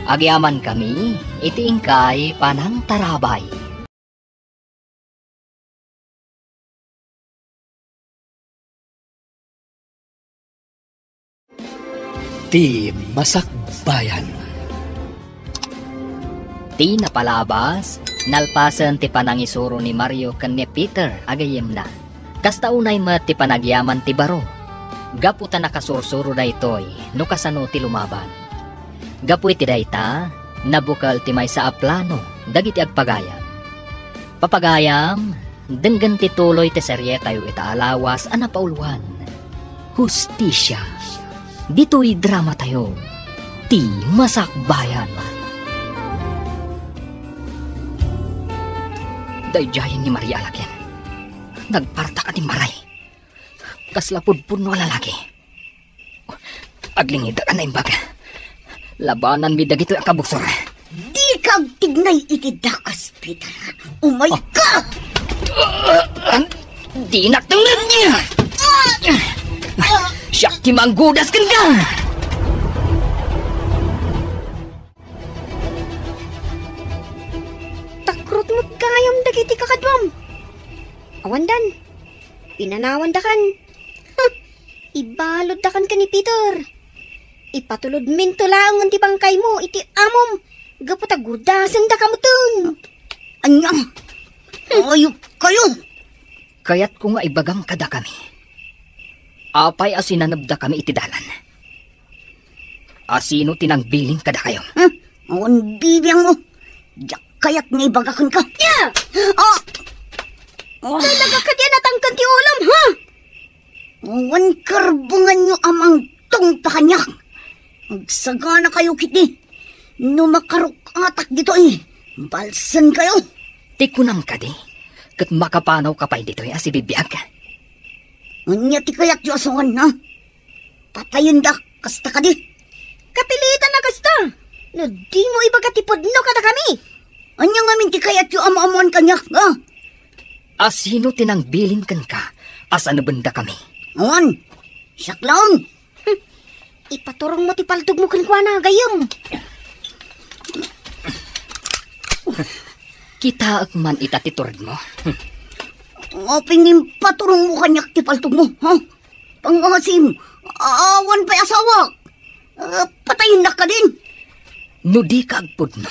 Agyaman kami, iti ingkay panang tarabay. Ti Masakbayan. Ti napalabas, nalpasan ti panangisuro ni Mario kan ni Peter agayem na. Kasta unay mat ti panagyaman ti baro. Gaputa nakasursuro da ito'y no kasano ti lumaban. Gapu iti dayta, nabukal ti may sa aplano, dagiti agpagayam. Papagayam, denggan ti tuloy ti serye tayo itaalawas ang napauluhan. Hustisya. Dito'y drama tayo. Ti Masakbayan. Dayjayan ni Maria Alakyan. Nagparta ka ti maray. Kaslapudpun no lalaki. Aglingid ka na imbaga. Labanan mi dagito ang kabusor. Di kag tignay iti dakas, Peter. Umay ka! Di naktangan niya! Siyak ti manggudas kan ka! Takrot mo't kayam dagiti kakadwam. Awandan, pinanawan dakan. Ibalod dakan ka ni Peter. Ipatulod minto lang ang tibangkay mo, iti amom. Gapot agurdasan da kamutun. Anya, ayop kayo. Kaya't ko nga ibagang kada kami. Apay asinanabda kami iti dalan. Asino tinangbiling kada kayo? Awan bibiyang mo. Diyak kaya't nga ibagakan ka. Yeah! Talaga ka diyan natangkan ti ulam, ha? Awan karbungan nyo amang tong pakanya. Magsagana kayo kiti. No makaruk atak dito balsan kayo. Tikunam ka di. Kat makapanaw ka pa dito asibibiyag. Anya ti kaya't yu asungan na. Patayin da, kasta ka di. Kapilitan na kasta. No di mo ibagatipod no kada kami. Anya ngamin ti kaya't yu amamuan kanyak, ha? Asino tinangbilin kan ka? Asa nabanda kami? Awan, siyak lang. Ipaturong mo ti paltog mo kan kwa na, gayam. Kita man itatiturad mo. Pingin paturong mo kanyak ti paltog mo, ha? Pangasim, awan pa'y asawa. Patayin na ka din. No di ka agpod no.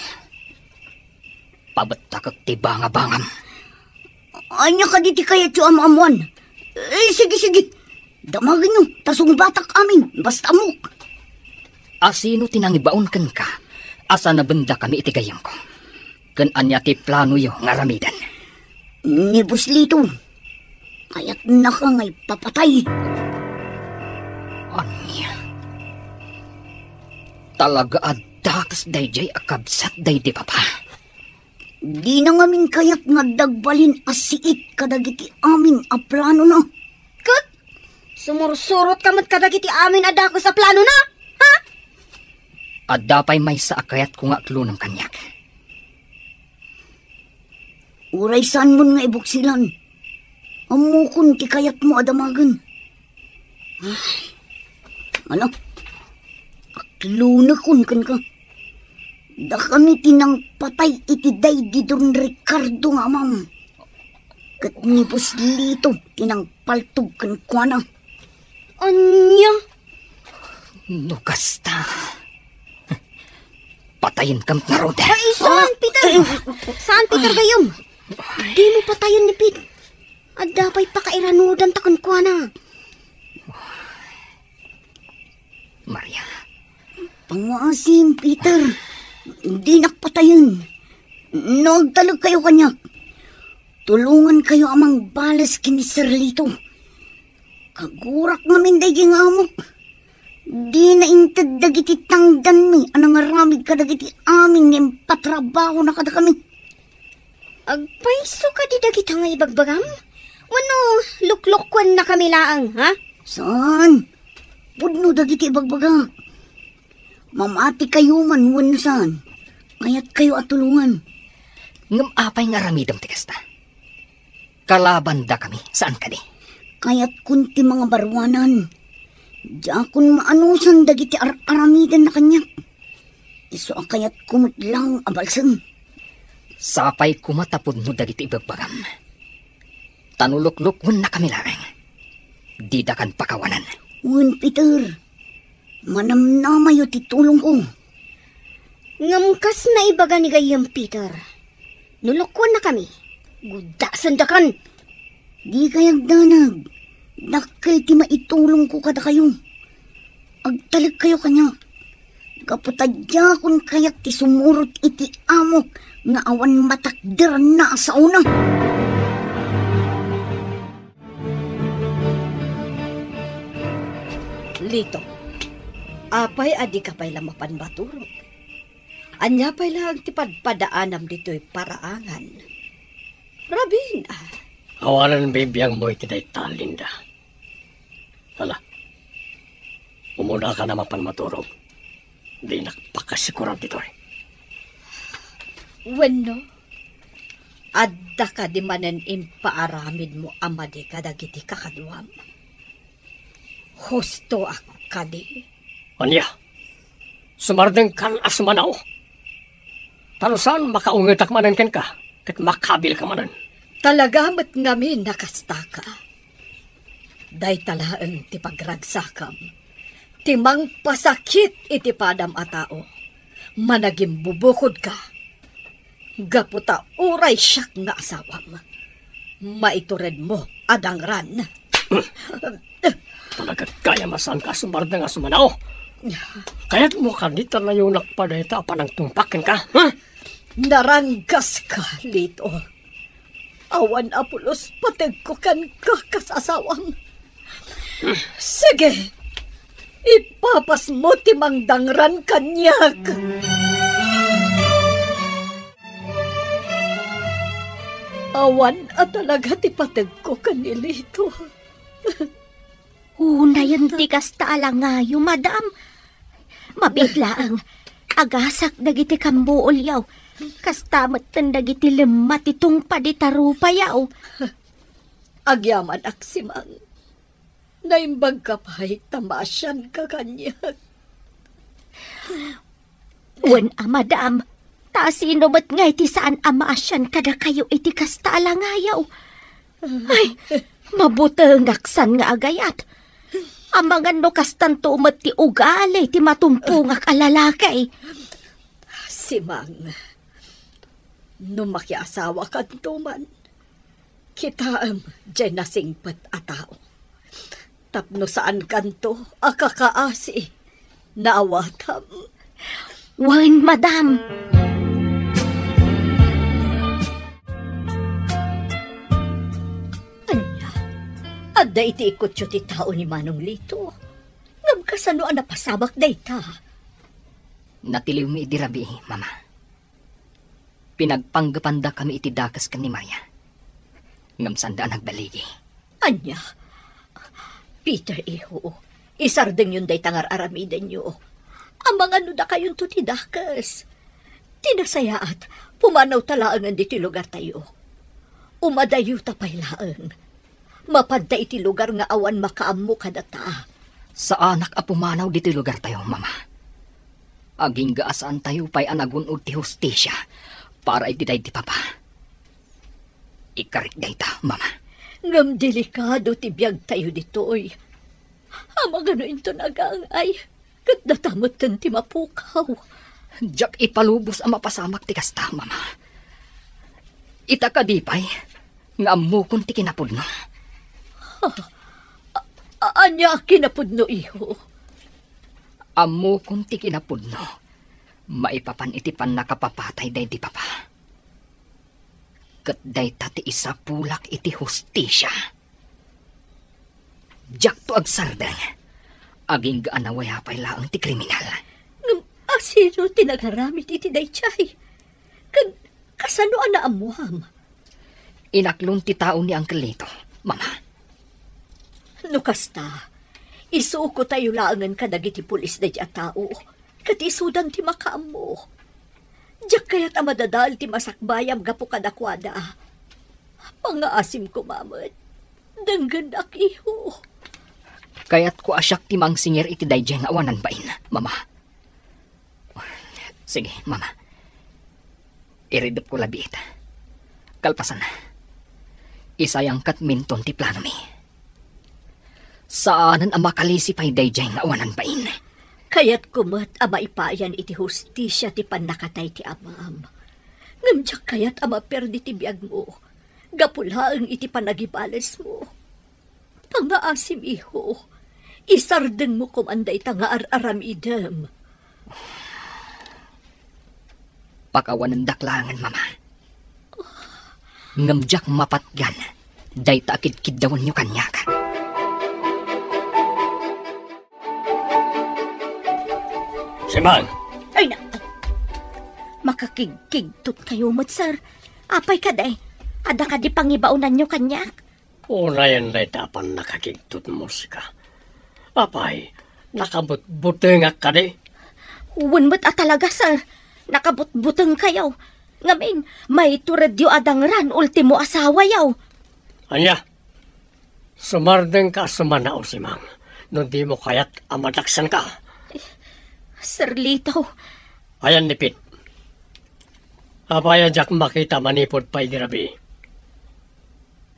Pabatakak ti banga-bangam. Anya ka di ti kayat yu amamuan. Sige. Damagin nyo, tasong batak amin, basta amok. Asino tinangibaon kan ka? Asa na benda kami itigayam ko. Kan anya ti plano yo nga ramidan. Ni Buslito, kaya't na ka nga'y papatay. Anya? Talaga adakas dayjay akabsat day di papa. Di na ngamin kaya't nga dagbalin asiit kadagiti amin a plano na. Kat, sumursurot ka mat kadagiti amin adako sa plano na, ha? Adapay may sa akayat ko nga klunang kanyak. Uray saan mo nga ibuksilan. Amukon ti kayat mo adamagan. Ano? Aklunakon kan ka. Da kami tinang patay iti day di Don Ricardo nga amam. Kat ni Buslito tinang paltog kan kuana. Anya? No kasta. Patayin kam na Rod. Ay, saan, Peter? Saan, Peter, gayom? Di mo patayin ni Pete. Adapay pakairanudan takon kwa na. Maria. Pangasim, Peter. Di nakpatayin. Nagtalag kayo kanyak. Tulungan kayo amang balas kini Sirlito. Kagurak maminday gingamok. Di na intad dagiti tangdan mi. Anang aramid ka dagiti amin ng patrabaho na kada kami. Agpaiso ka di dagit nga ibagbagam? Wano, luklukwan na kami laang, ha? Saan? Pudno dagiti ibagbagak. Mamati kayo man wano saan. Kaya't kayo at tulungan. Ngam apay nga ramidam tikasta. Kalaban da kami. Saan ka di? Kaya't kunti mga barwanan. Diakon maanusan dagiti aramidan na kanyak. Iso kaya't kumutlang abalsang. Sapay kumatapod mo dagiti ibagbagam. Tanulok-lukwan na kami larang. Di da kan pakawanan. Wan, Peter. Manamnamayo titulong ko. Ngamkas na ibaga ni gayam, Peter. Nulukwan na kami. Gudasan da kan. Di kayag danag. Dakil ti maitulong ko kada kayo. Agtalag kayo kanya. Kaputadya kun kayak ti sumurot iti amok nga awan matakder na sa una. Lito, apay adi ka pa'y lamapan baturog. Anya pa'y lang tipadpadaanam dito'y paraangan. Rabin, Awalan bibiyang mo iti day talinda. Hala, umuna ka na mapan maturog. Di nakpakasikuran dito eh. Wenno, adda ka di manen impaaramid mo amadi kadagiti kakaduam. Husto ka di. Anya, sumardeng kan asmanaw. Talusan makaungitak manan ken ka, kat makabil ka manan. Talaga mat ngamin nakasta ka. Day talaang ti pagragsakam. Timang pasakit iti padam a tao. Managim bubukod ka. Gaputa uray siyak nga asawam. Maitured mo adangran. Talaga kaya masan ka sumardeng asmanaw. Kaya't mo kanita na yung nakpadayta panang tumpakin ka. Huh? Naranggas ka, Lito. Awan apulos pateg ko kan kakasasawang. Sige, ipapas mo timang dangran kanyag. Awan at talaga ti pateg ko kanilito. Unayan ti kasta alangayo, madam. Mabigla ang agasak dagiti kambuol yaw. Kastamat tan dagiti lemat itong paditarupa yaw. Agyaman aksimang. Naimbag ka pa'y tamasyan ka kanyag. Wen madam, Ta sino ba't nga iti saan amaasyan kada kayo iti kasta alangayaw? Ay, mabutengaksan nga agayat. Amangan no kastan tumat ti ugali ti matumpungak alalakay. Si Mang, no makiasawa ka tuman, kita dyan nasingpat a tao. Tapno saan kanto, akakaasi, naawatam. Wan, madam. Anya, adda iti ikot ti tao ni Manong Lito. Ngam kasano ang napasabak dayta. Natiliw mi iti rabi, mama. Pinagpanggapanda kami iti dakas kan ni Maya. Ngam sanda nagbaligi. Anya, Peter iho, isardeng yun day tangar aramiden nyo. Ang mga nuda kayon to ti dakas. Tinasaya at pumanaw talaangan di ti lugar tayo. Umadayo tapay laang. Mapadda iti lugar nga awan makaammo kadata. Sa anak a pumanaw di ti lugar tayo, mama. Aging gaasaan tayo pa'y anagunod ti hustisya para iti day ti papa. Ikarik day ta, mama. Ngam delikado ti biyag tayo ditoy. Amang ano ito nagangay. Kat natamot tan ti mapukaw. Diyak ipalubos ang mapasamak ti kasta, mama. Ita kadipay, nga amukon ti kinapudno. Anya kinapudno, iho? Amukon ti kinapudno. Maipapan iti pan nakapapatay day di papa. Kat day tati isa pulak iti hustisya. Diyak to agsardeng. Aging gaanawaya pa'y laang ti kriminal. Asino tinagaramit iti daychay? Kasano ang naamuham? Inaklon ti tao ni Uncle Lito, mama. No kasta, isuko tayo laangan ka dagiti pulis na diya tao. Katisudan ti makaamo. Diyak kaya't amadadal ti masakbayam gapo kadakwada. Mga asim ko, mamad. Danggandak, iho. Kaya't ko asyak ti mangsinger iti dayjay nga awanan bain, mama. Sige, mama. Iridop ko labit. Kalpasan na. Isayang katminton ti plano mi. Saanan ang makalisipay dayjay nga awanan bain? Kaya't kumat ama ipayan iti hustisya ti panakatay ti amam. Ngamdyak kaya't ama perdi ti biyag mo. Gapulaang iti panagibales mo. Pangaasim, iho. Isardeng mo kumanday nga aramidem. Pakawanan daklangan, mama. Ngamdyak mapatgan. Day taakid-kiddawan nyo kanya ka. Simang! Ay na! Makakigkigtot kayo, sir. Apay ka day. Ada ka di pangibaunan nyo kanyak. Unayan day tapan nakakigtot mo sika. Apay, nakabut-butengak ka di. Uwan mo't talaga, sir. Nakabut-buteng kayo. Ngamin, may turadyo adangran ultimo asawa yaw. Anya, sumardeng ka sumanao, Simang. Nung di mo kaya't amadaksan ka. Sir Lito. Ayan nipit. Apaya jak makita manipod pa'y dirabi.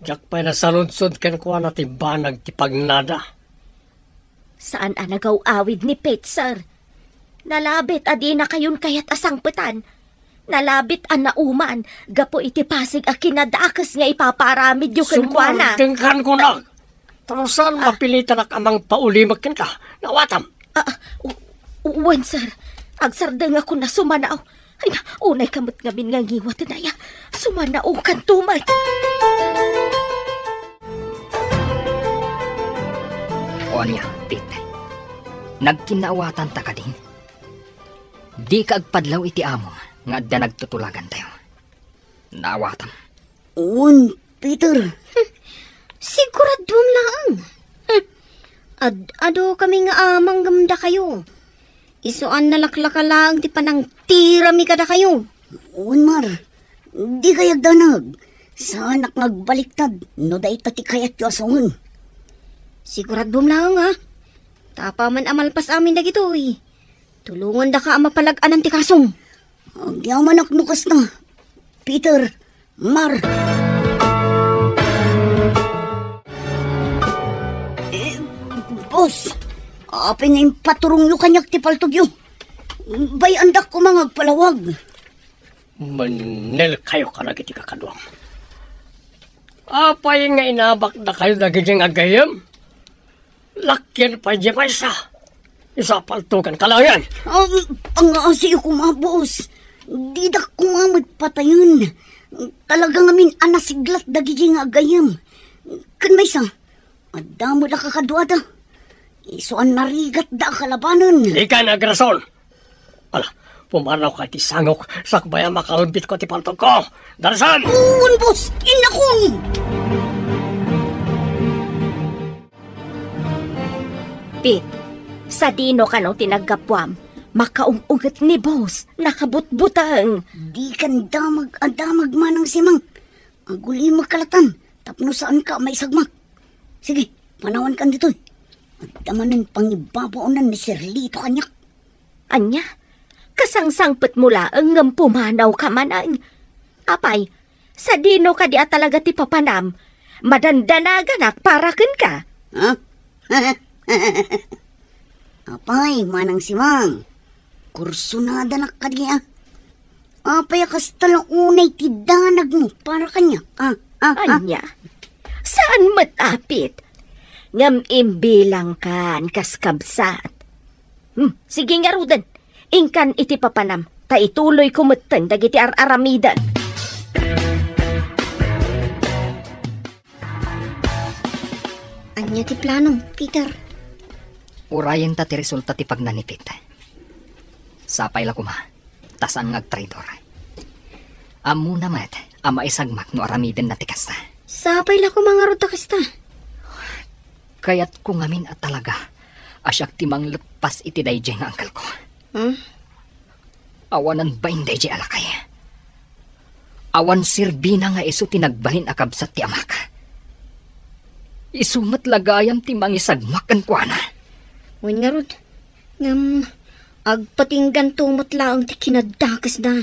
Jak pa'y nasaludsod kan kuha na tibanag tipagnada. Saan anagaw awid ni Pete, sir? Nalabit adi na kayon kayat asangpetan. Nalabit an nauman, gapo iti pasig a kinadakas nga ipaparamid yung kankwana. Sumardengkan ko na. Tarusan mapilitan ak amang paulimag kan ka. Nawatam. Uwan, sir. Agsardeng ako na sumanaw. Ay na, unay kamot ngamin nga ngiwat na ya. Sumanaw kan tumay. O niya, Pete. Nagkinaawatan ta ka din. Di ka agpadlaw iti amo nga adda nagtutulagan tayo. Naawatan. Un, Peter. Siguradom lang. Ado kami nga amang gamda kayo. Isuan nalaklaka lang ti panang tirami kada kayo. Un, Mar. Di kayag danag. Saanak nagbaliktad. No day tati kayat yu asungan. Siguradom lang ha. Tapa man amalpas amin na gito eh. Tulungan da ka amapalag-anan ti kasong. Agyaman nukas na. Peter, Mar. Boss, apin na yung paturong yu kanyak ti paltog yu. Bayandak ko mga palawag. Manel kayo ka nagiti kakaduam. Apay nga inabak na kayo nagiging agayam. Lakyan pa dyan isa. Isa paltugan ka lang yan. Ang asiyo ko mga boss. Di da kumamad patayon. Talagang amin anasiglat dagiging agayam. Kan may isa, adamo da kakaduada. Isuan narigat da kalabanan. Ika nagrason. Ala, pumanaw ka ti sangok. Sakbaya makalbit ko ti paltog ko. Darasan! Uwan boss, inakong! Pit, sa dino ka nung tinagkapwam, makaungugat ni boss, nakabutbutang. Di kan damag manang simang. Ang guli magkalatan, tapno saan ka may sagmak. Sige, panawan kan dito. At damanan pangibabaunan ni Sirlito kanyak. Anya, kasangsangpet mula ang pumanaw ka manang. Apay, sa dino ka di talaga ti papanam, madandanagan para ken ka. Ha? Apay, manang simang. Kursunada na kanya. Apay, akas talang unay tidanag mo para kanya. Anya, saan matapit? Ngam imbilang kan kaskabsat. Sige nga rudan, ingkan iti papanam, ta ituloy kumuteng dagiti aramidan. Anya ti plano, Peter? Urayan ta ti resulta ti pagnanipit. Sapay la kuma, tasan ngagtraidor. Amu namat, ama isagmak no aramiden na tikasta. Sapay la ko mga ruta kasta. Kaya't kung amin at talaga, asyak timang lepas iti dayjay nga angkal ko. Awanan ba yung dayjay alakay? Awan sirbina nga iso tinagbalin akabsat ti amak. Isumat lagayam timang isagmakan ko na. Wen nga rod, ngam agpatinggan tumot laang ti kinadakas na.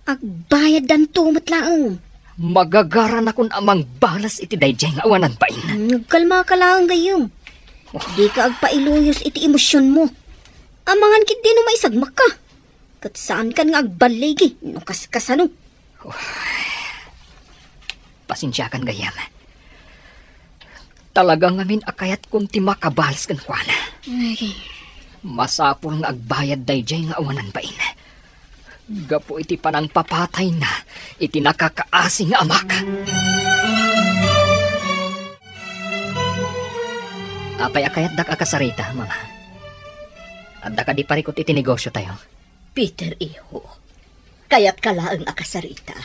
Agbayad dan tumot laang. Magagaran akong amang balas iti dayjay nga awanan ba in. Nagkalma ka lang gayong. Di ka agpailuyos iti emosyon mo. Amangan kit di no maisagmak ka. Kat saan kan nga agbaligi, no kaskasano. Pasensya kan gayam. Talagang amin akayat kung ti makabalas kan kuana. Okay. Masapul nga agbayad dayjay nga awanan ba in. Gapo iti panang papatay na, iti nakakaasi nga amak. Apay akayat dak akasarita, mama. At dak di parikot iti negosyo tayo. Peter, iho, kayat kalaang akasarita.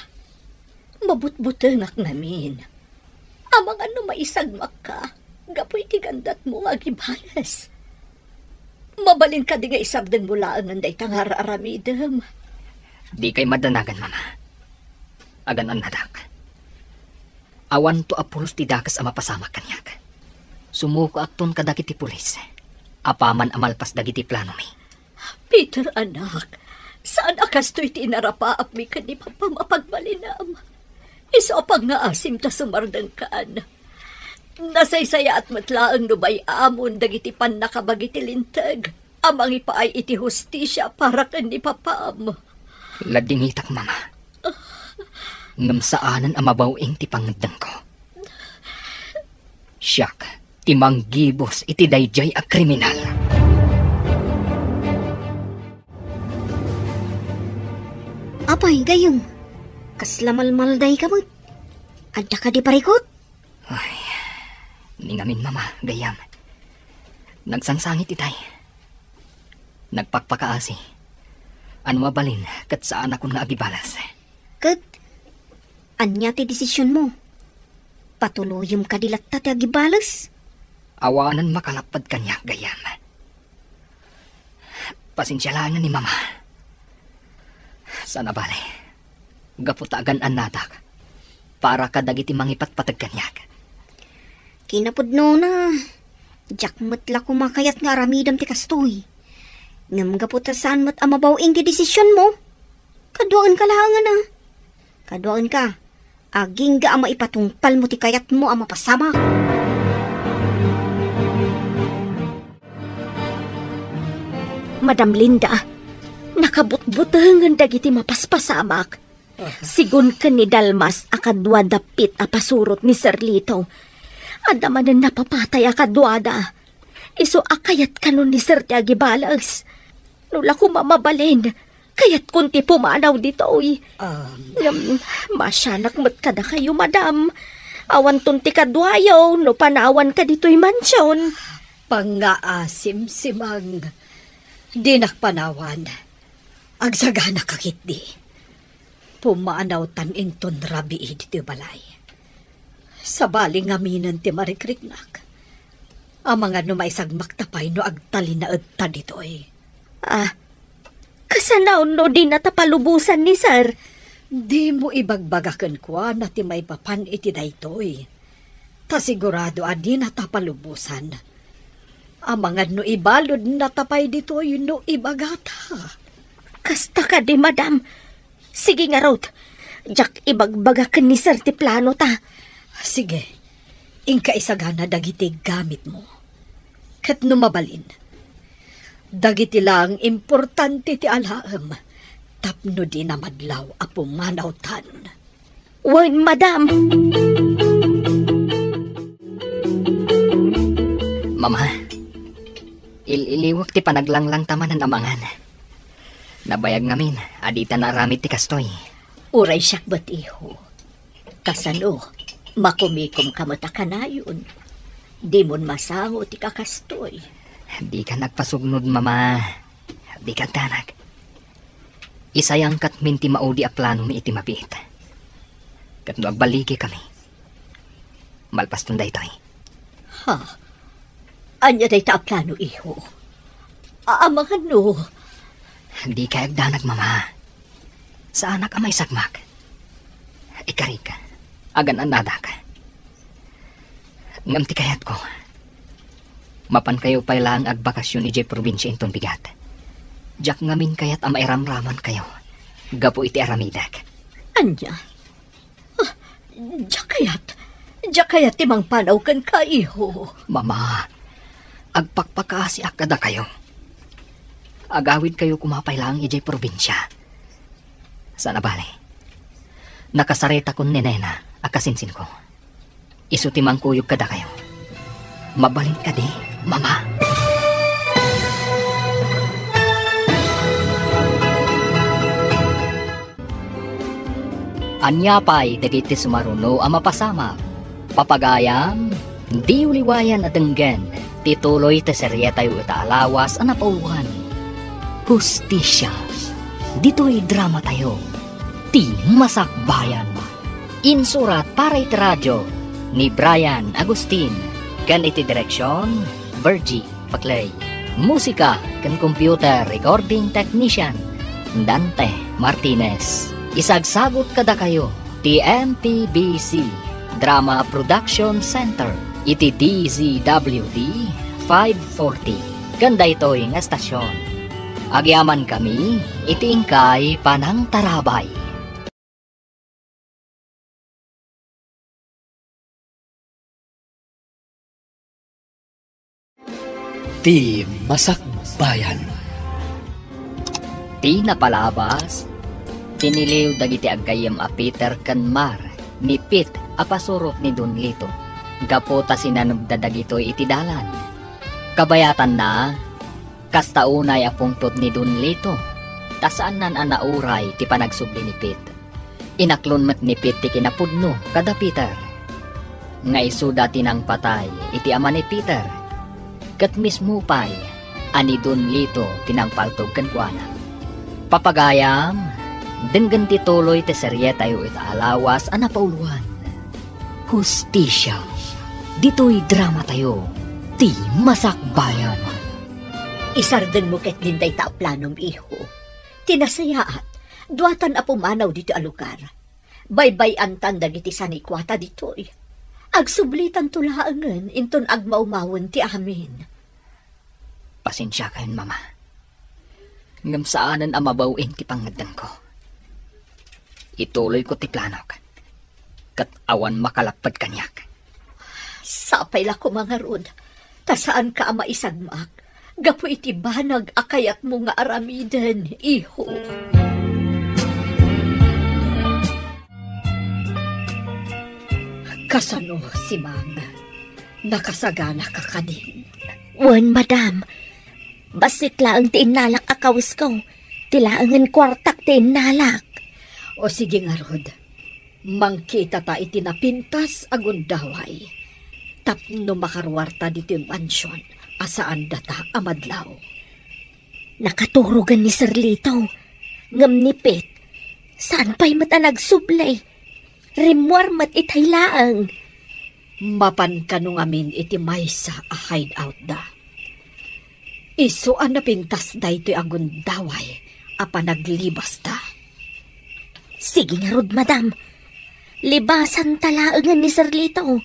Mabutbutengak namin. Amang ano maisagmak ka, gapoy iti gandat mo nga gibalas. Mabalin ka di nga isabdan mo laang anday tangar aramidem. Di kay madanagan, mama. Agan ang nadak. Awan to apulos ti dakas ang mapasamak kanyak. Sumuko akton kadakiti pulis. Apaman amalpas dagiti plano mi. Peter, anak, saan akas to'y tinarapaap mi ka ni Papa mapagbalinam? Isa pang nga asim ta sumardang kaan. Nasaysaya at matlaang nubay amon dagiti pan nakabagiti lintag. Amang ipaay iti hustisya para kan ni Papam. Ladingitak, mama. Ngamsaanan ang mabawing ti pangdang ko. Siyak, timang gibos iti dayjay a kriminal. Apay, gayong. Kaslamalmalday ka mo. Adda ka di parikot? Ay, ningamin, mama, gayam. Nagsansangit itay. Nagpakpakaasi. Ano mabalin, kat saan ako nga agibalas? Kat, anya ti desisyon mo? Patuluyom ka dilat ta ti agibalas? Awanan makalapad kanya, gayam. Pasensya lang ni mama. Sana bale, gaputagan an natak, para kadagiti mangipatpatag kanyak. Kinapudno na, jakmat la kumakayat nga aramidam ti kastoy. Ngam gaputasan mat amabawing ti desisyon mo. Kaduaan ka lang na. Kaduaan ka. Aging ga ama ipatungpal mo ti kayat mo ama pasama. Madam Linda, nakabutbutangan dagiti mapaspasamak. Sigun ka ni Dalmas akadwa dapit apasurot ni Sir Lito. Adaman na napapatay akadwada. Iso akayat kanon ni Sir Tiagi Balas. Nula ko mamabalin, kayat kunti pumanaw dito. Masyanak mat kada kayo, madam. Awan tunti kadwayo, no panawan ka dito'y mansyon. Pangaasim simang. Di nakpanawan. Agsagana kakit di. Pumanaw tan inton rabi dito balay. Sa baling aminan ti marikriknak. Ang mga numaisag maktapay no agtali na agta dito Kasanaw no di natapalubusan ni Sir. Di mo ibagbagakan kwa na ti may papan iti daytoy. Ta sigurado adi natapalubusan. Ang mga no ibalod natapay dito no ibagata. Kasta ka di, madam. Sige nga, Ruth. Jak ibagbagakan ni Sir ti plano ta. Sige. Ingka isagana dagiti gamit mo. Kat numabalin. Dagiti lang importante ti alaam. Tapno di na madlaw a pumanawtan. Wan, madam. Mama, iliwag ti panaglanglang tamanan amangan. Nabayag ngamin, adita na aramid ti kastoy. Uray siyak ba't iho? Kasano, makumikom kamata ka na yun. Di mon masango ti kakastoy. Di ka nagpasugnod, mama. Di ka tanag. Isayang kat minti maudi a plano mi iti mapit. Kat no agbaligi kami. Malpas tunday to'y. Ha? Anya day ta plano iho? Aamangan no? Di ka agdanag, mama. Sa anak amay sagmak. Ikari ka. Agan anada ka. Ngam ti kayat ko. Mapan kayo pa lang agbakasyon ijay probinsya inton bigat. Jak ngamin kayat amairamraman kayo. Gapo iti aramidak. Anya? Jak kayat timang panaw kan ka iho. Mama, agpakpakaasi akada kayo. Agawid kayo kumapay lang ijay probinsya. Sana bale. Nakasareta kon ni Nena akasinsin ko. Isutimang kuyog kada kayo. Mabalin ka di, mama. Anyapay dagiti sumaruno ang mapasama. Papagayam, di uliwayan at denggan. Tituloy te serye tayo itaalawas ang napauhan. Hustisya. Dito'y drama tayo. Ti Masakbayan. Insurat para iti radyo ni Brian Agustin. Kan iti direksyon, Virgie Paclay. Musika kan computer recording technician, Dante Martinez. Isagsagot kada kayo, ti MPBC Drama Production Center. Iti DZWD 540. Ganda ito'y nga estasyon. Agyaman kami, iti ingkay panang tarabay. Ti Masakbayan. Ti napalabas, tiniliw dagiti agkayam a Peter Kanmar, ni Pit apasurot ni Don Lito. Gapota sinanugdadagitoy iti dalan. Kabayatan na, kastaunay apungtot ni Don Lito. Tasaan nan anauray ti panagsubli ni Pit. Inaklon met ni Pit ti kinapudno kada Peter. Nga isuda tinang patay iti ama ni Peter. Kat mismo pay, ani Don Lito tinang paltog kankwana. Papagayam, denggan tituloy ti serye tayo itaalawas ang napauluan. Hustisya. Dito'y drama tayo. Ti Masakbayan. Isarden mo ket dinday ta planom iho. Tinasayaat, duatan a pumanaw dito a lugar. Baybayan tan dagiti sanikwata ditoy. Agsublitan tulaangen inton agmaumawon ti amin. Pasensya kayon, mama. Ngam saanan ang mabawin ti pangadan ko. Ituloy ko ti plano ka. Kat awan makalapad kanyak. Sapay la ko mga rod. Ta saan ka maisagmak? Gapo iti banag akayat mo nga aramiden, iho. Kasano si Mang? Nakasagana ka kanin. Wan, madam. Basit laang tiinalak akawis ko. Tilaangan kwartak tiinalak. O sige nga rod. Mangkita ta iti napintas agundaway. Tapno makarwarta dito yung mansyon. Asaan data amadlaw. Nakaturugan ni Sir Lito. Ngamnipit. Saan pa'y mata nagsublay? Rimwar mat itay laang. Mapan ka nung amin iti maysa a hideout da. Iso ang napintas da ito agundaway. Apa naglibas da. Sige nga rod, madam. Libasan talaangan ni Sir Lito.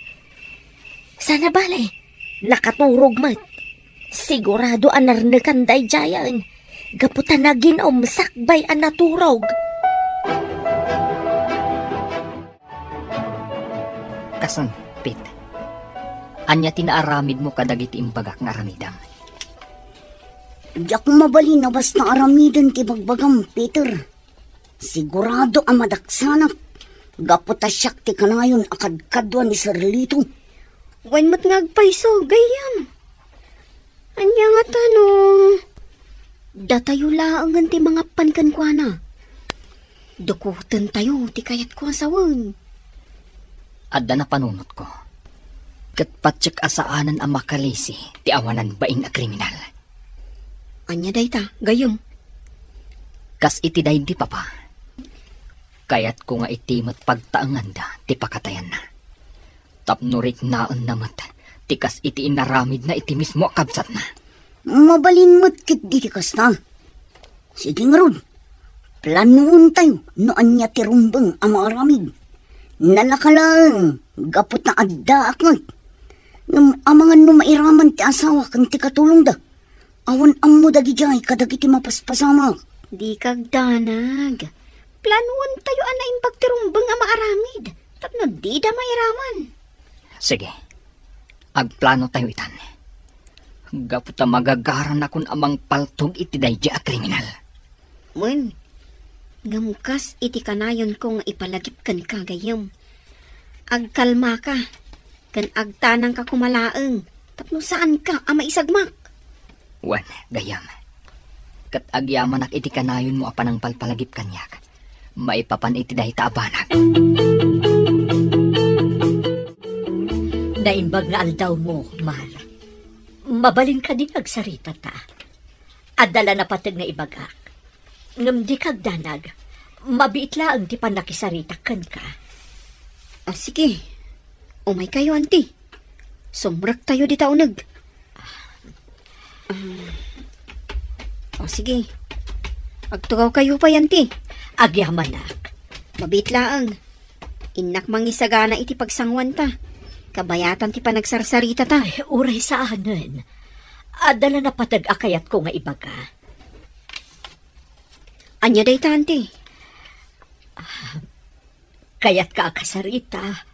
Sana balay, nakaturog mat. Sigurado anarnakan day jayan. Gaputan na ginom sakbay ang naturog. Kasan, Pit. Anya tinaaramid mo kadagiti imbagak nga aramidam. Di ako mabalin na basta aramidan ti bagbagam, Peter. Sigurado ang madaksanak. Gaputasyak ti kanayon akadkadwa ni Sir Lito. Wan mat ngagpaiso, gayam. Anya nga tanong. Datayo laangan ti mga pankan kwa na. Dukutan tayo, ti kayat ko asawan. Adda na panunot ko. Kat patsyak asaanan ang makalisi, ti awanan baing a kriminal. Anya dayta, gayam. Kas iti day di papa. Kayat ko nga itimat pagtaangan da, ti pakatayan na. Tapnurik naan namat, ti kas iti inaramid na iti mismo kabsat na. Mabalin mo't kit di kasta. Sige nga ron. Planuon tayo noan niya ti rumbang ang maaramid. Nalakalang, gapot na adda akot. Amangan no mairaman ti asawa kang ti katulong da. Awan ang mo dagijay kadag iti mapaspasama. Di kagdanag. Planuan tayo ana imbag ti rumbang ang maaramid. Tapno di da mairaman. Sige, agplano tayo itan. Gaputa magagaran akong amang paltog iti dayja a kriminal. Mun, ngamukas iti kanayon kong ipalagip kan kagayam. Agkalma ka, kan agtanang ka kumalaang, tapno saan ka ama isagmak? Wan, gayam. Kat agyaman ak iti kanayon mo apanang palpalagip kanyak. Maipapan iti dahi taabanag. Naimbag nga aldaw mo, Mar. Mabalin ka din agsarita ta. Adala na patag na ibagak. Ngam di kagdanag, mabiit laang ti panakisarita kan ka. Sige, umay kayo, auntie. Sumrak tayo di taunag. Sige, agtugaw kayo pa, auntie. Agyamanak. Mabit laang. Inak mangisagana iti pagsangwan ta. Kabayatan ti panagsarsarita ta. Ay, uray sa anan. Adala na patag akayat ko nga ibaga. Anya day ta, auntie? Kayat ka akasarita.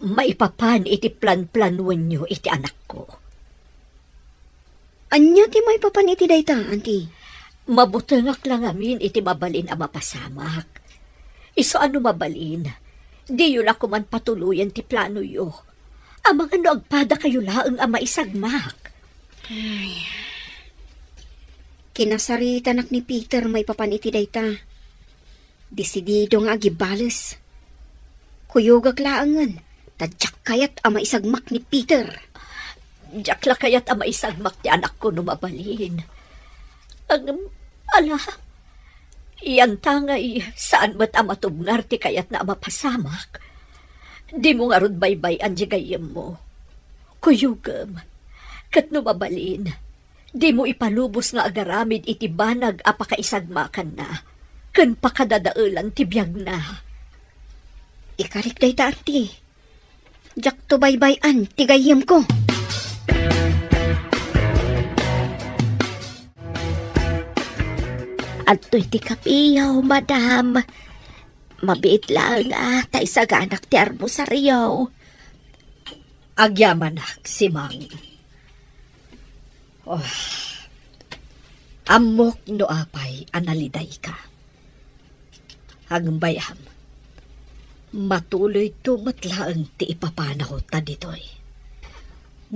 Maipapan iti plan-planuan nyo iti anak ko. Anya ti may papan iti day ta, auntie? Mabutangak lang amin iti mabalin ang mapasamak. Iso ano mabalin? Di yun ako man patuluyan ti plano yo. Amang ano agpada kayo laang ang maisagmak. Ay. Kinasaritanak ni Peter may papan iti dayta. Desidido nga agibales. Kuyogak laangan. Tadyak kayat ang maisagmak ni Peter. Jakla kayat ang maisagmak ti anak ko no mabalin. Ala, iyan tangay, saan ba't amatubngar ti kayat na mapasamak? Di mo nga rod baybay ang jigayem mo. Kuyugam, kat no mabalin, di mo ipalubos nga agaramid iti banag apakaisagmakan na, kan pakadadaulan ti biyag na. Ikarik day ta, auntie. Jak to baybayan, ti gayem ko. At to'y ti kapiyaw, madam. Mabiit lang tay saganak ti armo sa Rio. Agyamanak, si Mang. Amok no apay analiday ka. Hagbayam, matuloy tumatlaang ti ipapanaw ta ditoy.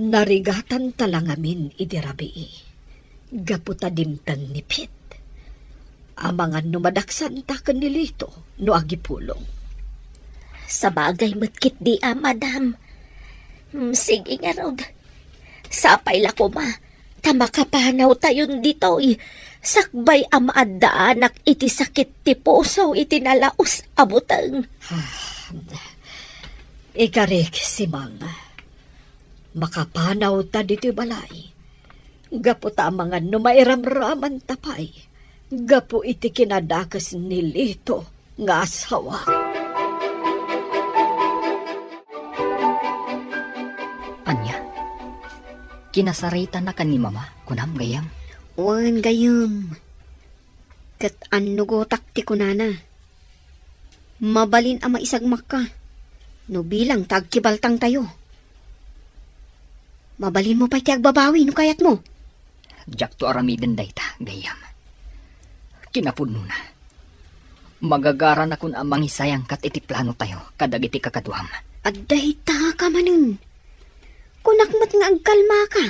Narigatan talang amin idirabii. Gaputa dimtang nipit. Amangan numadaksan ta kanilito no agipulong. Sa bagay matkit di madam. Sige nga rod. Sapay la ko ma. Tamakapanaw tayon ditoy. Sakbay amadaanak iti sakit ti puso iti nalaos abutang. Ikarik si Mang. Makapanaw ta dito'y balay. Gaputa amangan numairamraman tapay. Gapu iti kinadakas ni Lito nga asawa. Anya, kinasarita na ka ni Mama, kunam gayam. Wan gayam. Kat anugotak ti kunana. Mabalin ama isagmak ka. No bilang tagkibaltang tayo. Mabalin mo pa'y ti agbabawi no kayat mo. Jak to aramiden dayta, gayam. Kinapudno na. Magagaran akong amang isayang kat iti plano tayo, kadag iti kakaduam. Adday ta ka manin. Kunakmat nga agkalma ka.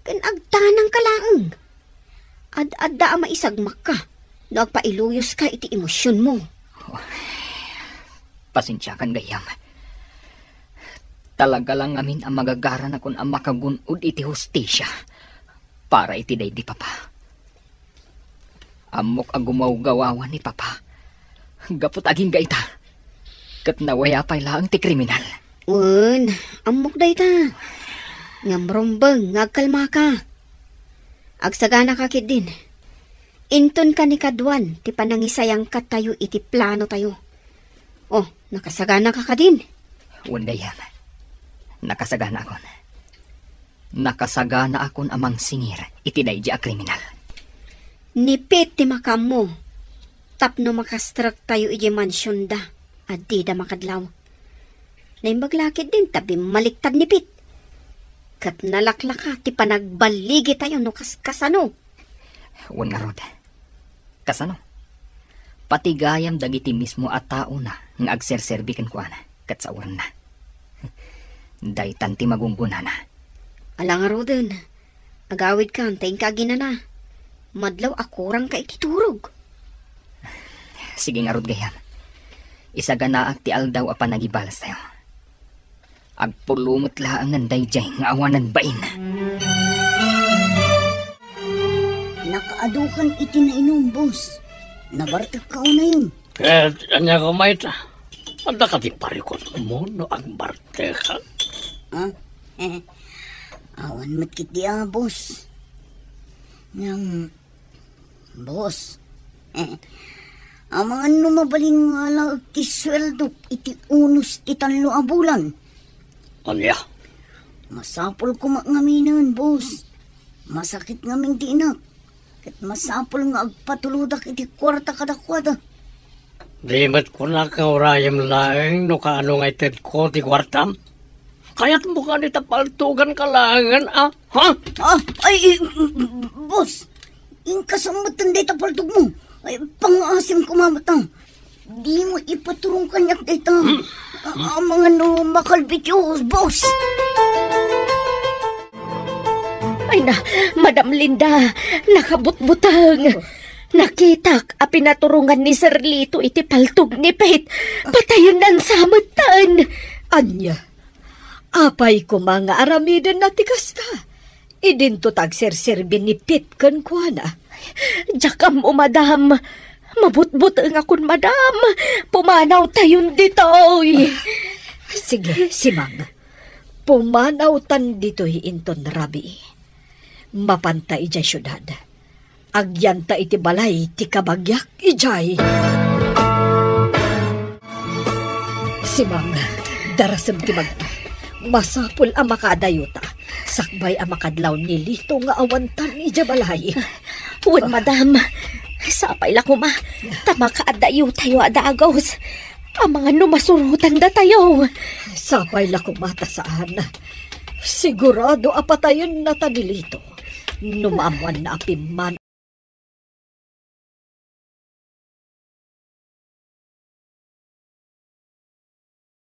Kan agtanang kalaang. Ad-adda ama isagmak ka. No agpailuyos ka iti emosyon mo. Pasensya kan gayam. Talaga lang amin ang magagaran akong ang makagunod iti hustisya. Para iti day di papa. Amok ang gumawgawawan ni Papa. Gapot aging gaita. Kat nawaya pa'y laang ti kriminal. Wan, amok day ta. Ngamrombang, ngagkalma ka. Agsagana ka kit din. Inton ka ni Kadwan, ti panangisayang ka tayo iti plano tayo. Oh, nakasagana ka din. Wanda yan. Nakasagana akon. Nakasagana akon amang singir iti day di a kriminal. Nipit ti makam mo. Tapno makastrak tayo iti mansyon da. At di da makadlaw. Naimaglakid din tabi maliktad nipit. Kat nalaklaka ti panagbaligi tayo no kasano. Wan nga rod. Kasano? Patigayam dagiti mismo at tao na ng agserserbikan ko ana. Kat sa uran na. Daytan ti magunggunan na. Alang nga rodin. Agawid ka, antayin ka ginana. Madlaw akurang ka ititurog. Sige nga rod gayam. Isaganaak ti aldaw apan nagibalas tayo. Agpulumot laang nanday jay nga awanan bain. Nakaadukan iti na inom, boss. Nabartak ka na yun. Anya ko may ta. Anda ka di parikot mo no ang barteka. Awan matkit di boss. Boss, ang mga numabaling nga lang ti sweldo iti unos ti tanlo a bulan. Anya? Masapol ko ngaminan, boss. Masakit ngaming tinak. Kat masapol nga agpatuludak iti kwarta kadakwada. Di mat ko na kang urayam laeng no kaano nga ited ko ti kwartam? Kaya't mukha nita paltugan kalangan, ha? Boss, yung kasamatan dita paltog mo. Ay, pangasim ko mamata. Di mo ipaturong kanyak dita. Ang mga no makalbityos, boss. Ay na, Madam Linda, nakabutbutang. Nakitak a pinaturungan ni Sir Lito iti paltog ni Pete. Patayon ng samatan. Anya, apay ko mga aramidan na tikasta. Idinto tagserserbin ni Pete kan kuana. Jakam o madam, mabutbut ang akon madam. Pumanaw tayon dito. Sige, si Mang. Pumanaw tan dito'y inton rabi. Mapanta ijay syudad. Agyanta iti balay ti kabagyak ijay. Si Mang, darasam ti magta. Masapul ang makadayuta. Sakbay ang makadlaw ni Lito nga awantan ija balay. Wan madam, sapay la ko ma. Tamakaadayo tayo adagos. Ang mga numasurutan da tayo. Sapay la kumata saan. Sigurado apatayon na tanilito. Numamuan na apiman